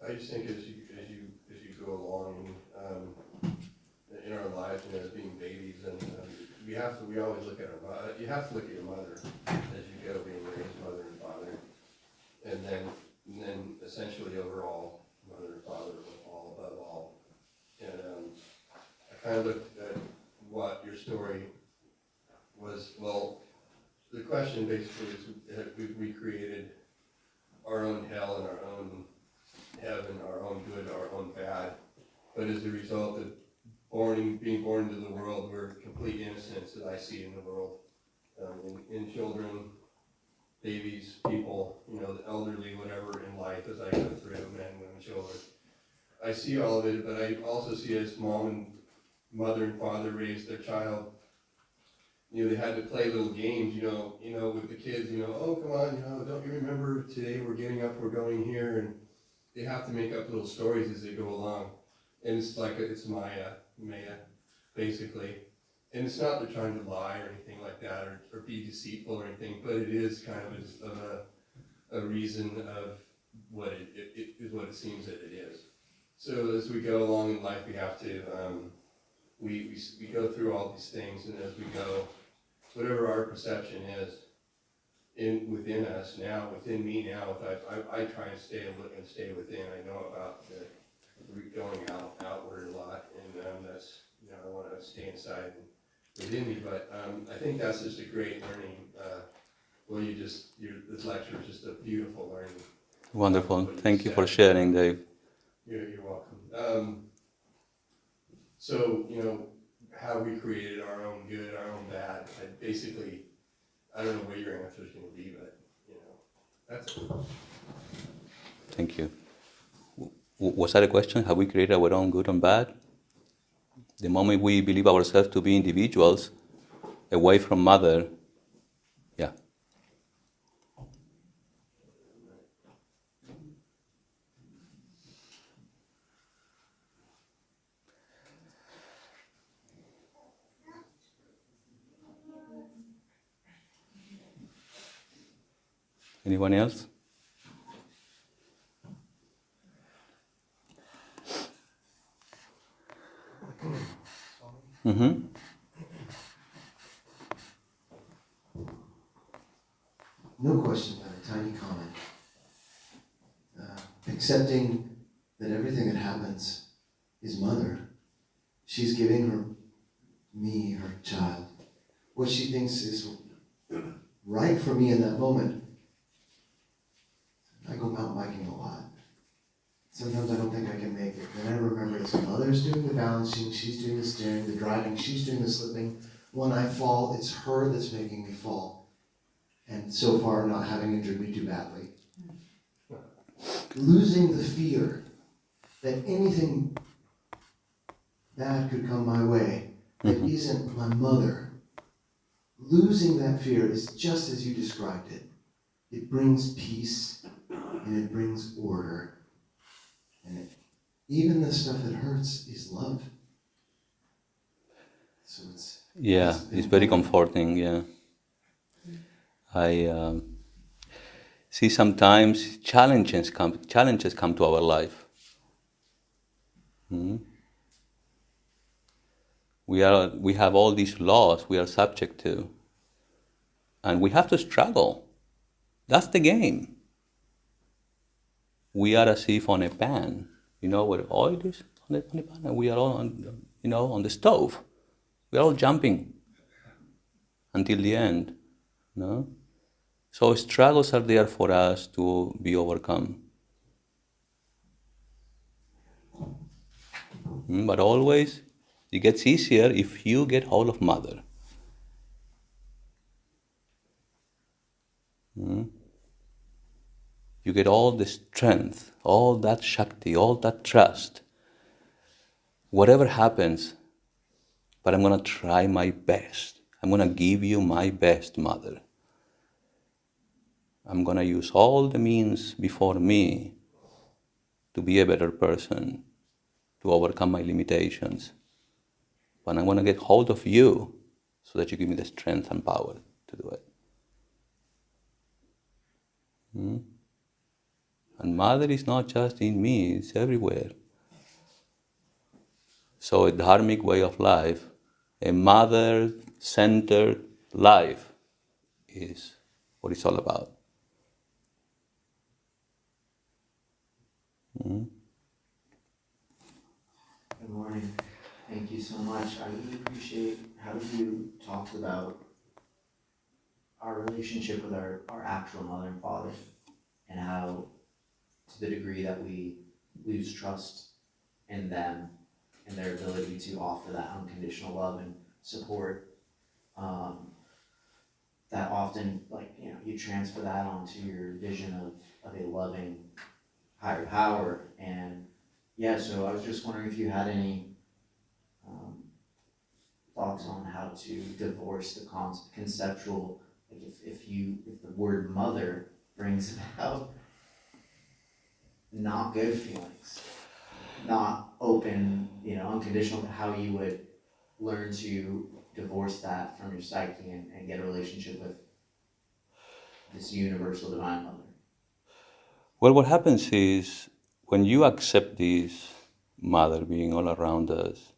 I just think as you go along in our lives, as being babies, and we always look at our mother. You have to look at your mother as you go, being raised, mother and father, and then essentially overall, mother and father, all above all. And I kind of looked at what your story was. Well, the question basically is, have we created our own hell and our own heaven, our own good, our own bad? But as a result of being born into the world, we're complete innocents that I see in the world. In children, babies, people, the elderly, whatever in life as I go through, men, women, children. I see all of it, but I also see as mother and father raised their child. They had to play little games, with the kids, oh, come on, don't you remember today we're getting up, we're going here, and they have to make up little stories as they go along. And it's like, it's Maya, basically. And it's not they're trying to lie or anything like that, or be deceitful or anything, but it is kind of a reason of what it is, what it seems that it is. So as we go along in life, we have to, we go through all these things, and as we go, whatever our perception is within us now, within me now, I try and stay within. I know about going outward a lot, and that's, I want to stay inside and within me, but I think that's just a great learning. This lecture is just a beautiful learning. Wonderful. Thank you for sharing, Dave. You're welcome. So, how we created our own good, our own bad. I don't know what your answer is going to be, but, that's it. Thank you. Was that a question? Have we created our own good and bad? The moment we believe ourselves to be individuals, away from mother, yeah. Anyone else? Mm-hmm. No question, but a tiny comment. Accepting that everything that happens is mother. She's giving me, her child, what she thinks is right for me in that moment. I go mountain biking a lot. Sometimes I don't think I can make it. Then I remember it's mother's doing the balancing, she's doing the steering, the driving, she's doing the slipping. When I fall, it's her that's making me fall. And so far not having injured me too badly. Losing the fear that anything bad could come my way that isn't my mother. Losing that fear is just as you described it. It brings peace and it brings order. And even the stuff that hurts is love. So it's very comforting, yeah. I see sometimes challenges come to our life. Mm-hmm. We have all these laws we are subject to, and we have to struggle. That's the game. We are as if on a pan, where oil is on the pan, and we are all on the stove. We are all jumping until the end. No? So struggles are there for us to be overcome. But always, it gets easier if you get hold of Mother. You get all the strength, all that Shakti, all that trust. Whatever happens, but I'm going to try my best. I'm going to give you my best, Mother. I'm going to use all the means before me to be a better person, to overcome my limitations. But I'm going to get hold of you so that you give me the strength and power to do it. And Mother is not just in me, it's everywhere. So a dharmic way of life, a mother-centered life is what it's all about. Good morning. Thank you so much. I really appreciate how you talked about our relationship with our actual mother and father, and how, to the degree that we lose trust in them and their ability to offer that unconditional love and support, that often, you transfer that onto your vision of a loving higher power. And yeah, so I was just wondering if you had any thoughts on how to divorce the conceptual, like if the word mother brings about not good feelings, not open, unconditional, how you would learn to divorce that from your psyche and get a relationship with this universal divine mother. Well, what happens is when you accept this Mother being all around us,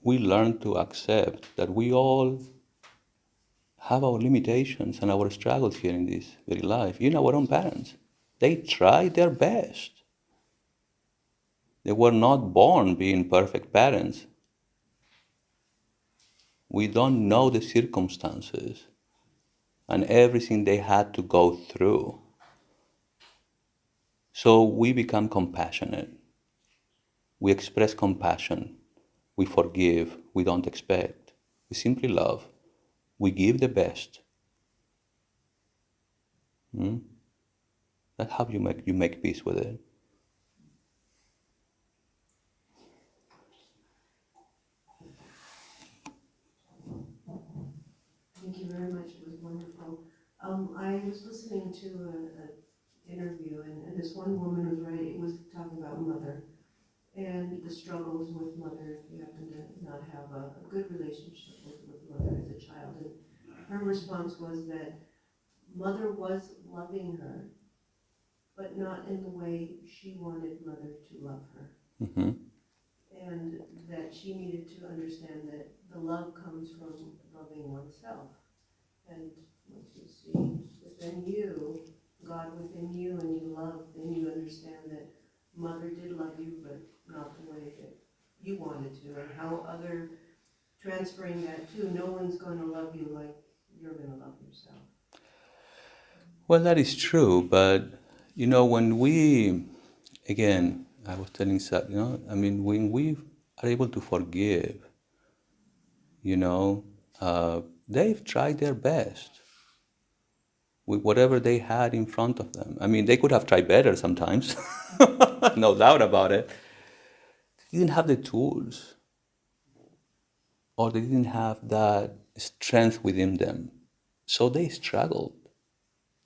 we learn to accept that we all have our limitations and our struggles here in this very life. Even our own parents, they tried their best. They were not born being perfect parents. We don't know the circumstances and everything they had to go through. So we become compassionate. We express compassion. We forgive. We don't expect. We simply love. We give the best. That's how you make peace with it. Thank you very much. It was wonderful. I was listening to an interview, and this one woman was writing, was talking about mother and the struggles with mother if you happen to not have a good relationship with mother as a child. And her response was that mother was loving her, but not in the way she wanted mother to love her. Mm-hmm. And that she needed to understand that the love comes from loving oneself. And once you see within you, God within you, and you love, then you understand that Mother did love you, but not the way that you wanted to, and how other transferring that too. No one's going to love you like you're going to love yourself. Well, that is true, but when we, again, I was telling Sat, when we are able to forgive, they've tried their best with whatever they had in front of them. I mean, they could have tried better sometimes, no doubt about it. They didn't have the tools, or they didn't have that strength within them. So they struggled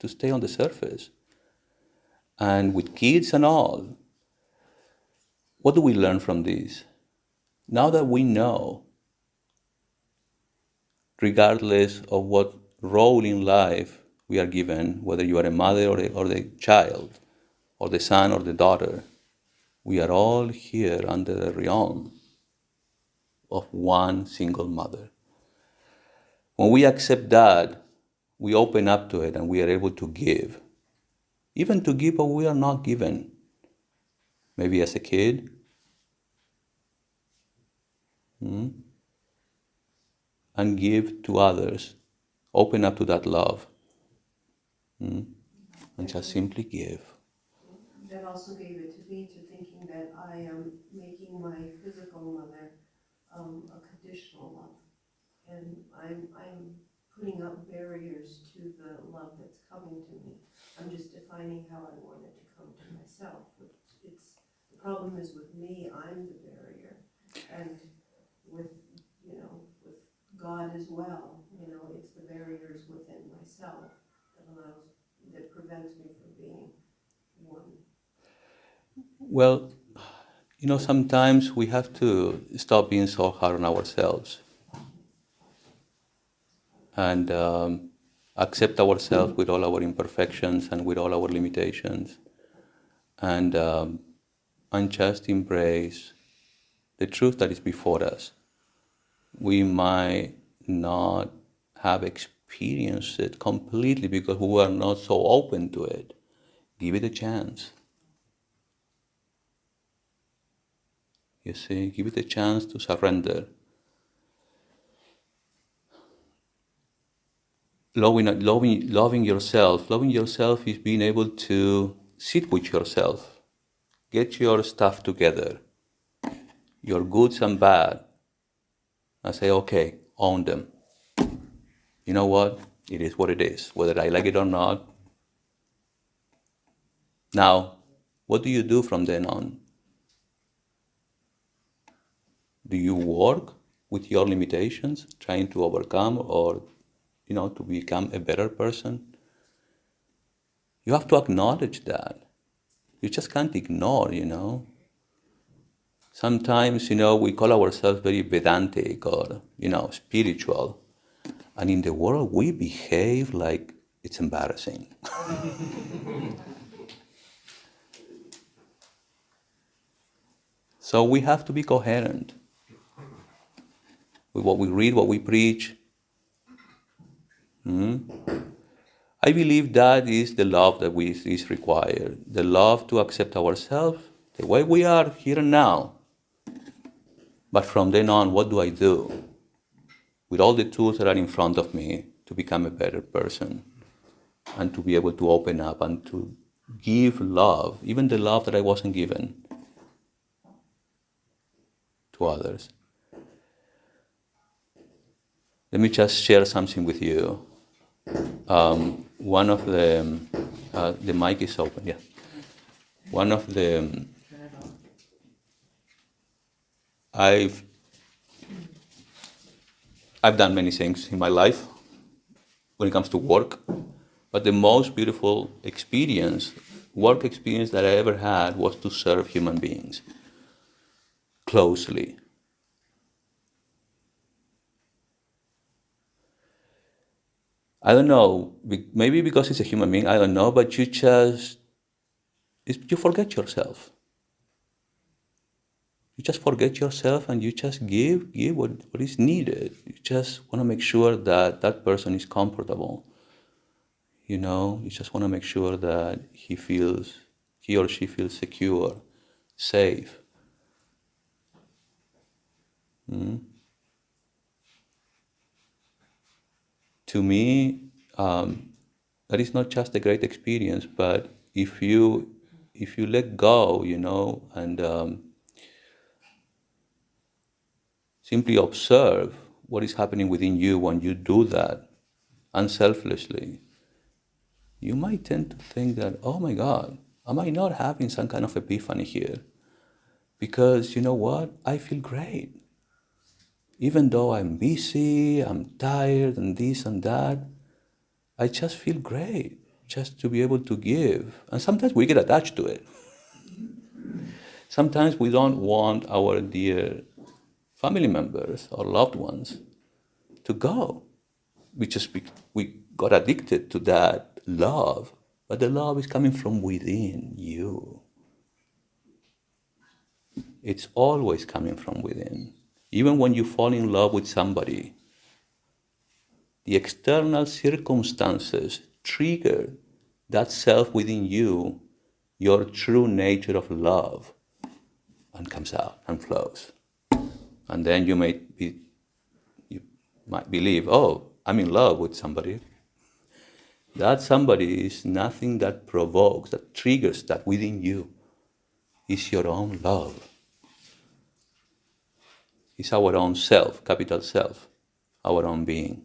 to stay on the surface. And with kids and all, what do we learn from this? Now that we know, regardless of what role in life we are given, whether you are a mother or the child, or the son or the daughter, we are all here under the realm of one single mother. When we accept that, we open up to it and we are able to give. Even to give what we are not given. Maybe as a kid. and give to others. Open up to that love. And just simply give. That also gave it to me to thinking that I am making my physical mother a conditional love. And I'm putting up barriers to the love that's coming to me. I'm just defining how I want it to come to myself. The problem is with me, I'm the barrier. And with God as well, it's the barriers within myself that prevents me from being one. Well, sometimes we have to stop being so hard on ourselves and accept ourselves with all our imperfections and with all our limitations, and just embrace the truth that is before us. We might not have experienced it completely because we are not so open to it. Give it a chance. You see, give it a chance to surrender. Loving yourself. Loving yourself is being able to sit with yourself. Get your stuff together. Your goods and bad. And say, okay, own them. You know what? It is what it is. Whether I like it or not. Now, what do you do from then on? Do you work with your limitations, trying to overcome or, to become a better person? You have to acknowledge that. You just can't ignore, Sometimes, we call ourselves very Vedantic or, spiritual. And in the world, we behave like it's embarrassing. So we have to be coherent with what we read, what we preach. I believe that is the love that is required. The love to accept ourselves the way we are here and now. But from then on, what do I do with all the tools that are in front of me to become a better person and to be able to open up and to give love, even the love that I wasn't given, to others? Let me just share something with you. One of the mic is open, yeah. One of the, I've done many things in my life when it comes to work, but the most beautiful work experience that I ever had was to serve human beings closely. I don't know, maybe because it's a human being, I don't know, but you forget yourself. You just forget yourself and you just give what is needed. You just want to make sure that that person is comfortable. You just want to make sure that he or she feels secure, safe. To me, that is not just a great experience, but if you let go, and simply observe what is happening within you when you do that unselfishly, you might tend to think that, oh my God, am I not having some kind of epiphany here? Because you know what? I feel great. Even though I'm busy, I'm tired, and this and that, I just feel great just to be able to give. And sometimes we get attached to it. Sometimes we don't want our dear family members or loved ones to go. We got addicted to that love, but the love is coming from within you. It's always coming from within. Even when you fall in love with somebody, the external circumstances trigger that self within you, your true nature of love, and comes out and flows. And then you might believe, oh, I'm in love with somebody. That somebody is nothing that provokes, that triggers that within you. It's your own love. It's our own self, capital self, our own being.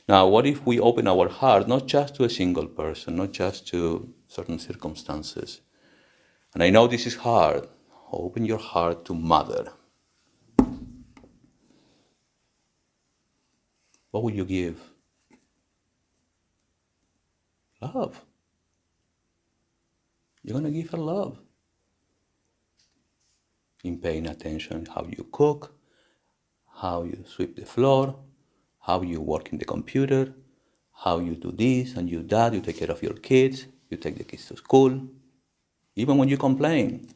Now, what if we open our heart not just to a single person, not just to certain circumstances? And I know this is hard. Open your heart to Mother. What will you give? Love. You're going to give her love. In paying attention how you cook, how you sweep the floor, how you work in the computer, how you do this and you that, you take care of your kids, you take the kids to school, even when you complain.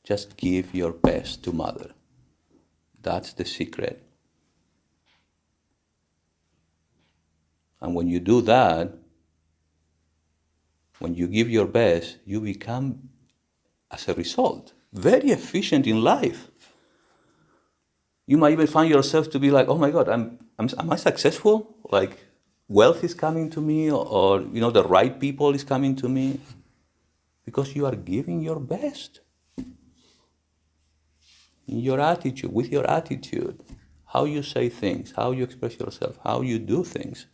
Just give your best to Mother. That's the secret. And when you do that, when you give your best, you become, as a result, very efficient in life. You might even find yourself to be like, oh my God, am I successful? Like, wealth is coming to me, or the right people is coming to me, because you are giving your best. In your attitude, with your attitude, how you say things, how you express yourself, how you do things.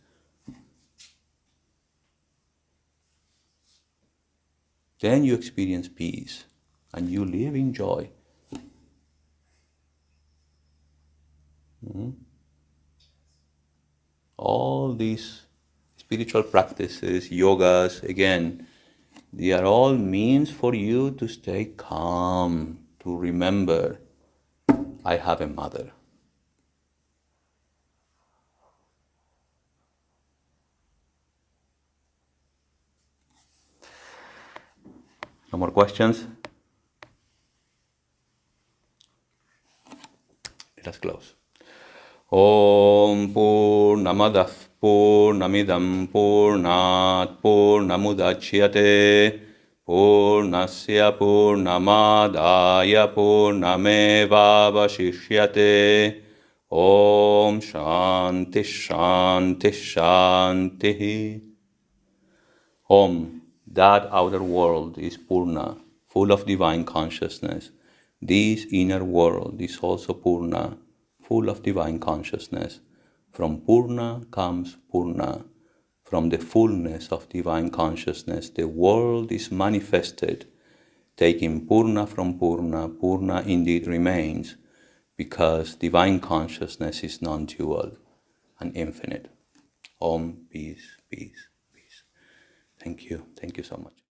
Then you experience peace and you live in joy. All these spiritual practices, yogas, again, they are all means for you to stay calm, to remember, I have a mother. No more questions? Let us close. Om Purnamadah Purnamidam Purnat Purnamudachyate Purnasya Purnamadaya Purnamevavashishyate. Om Shanti Shanti Shanti. Om, that outer world is Purna, full of divine consciousness. This inner world is also Purna, full of divine consciousness. From Purna comes Purna. From the fullness of divine consciousness, the world is manifested. Taking Purna from Purna, Purna indeed remains, because divine consciousness is non-dual and infinite. Om, peace, peace, peace. Thank you so much.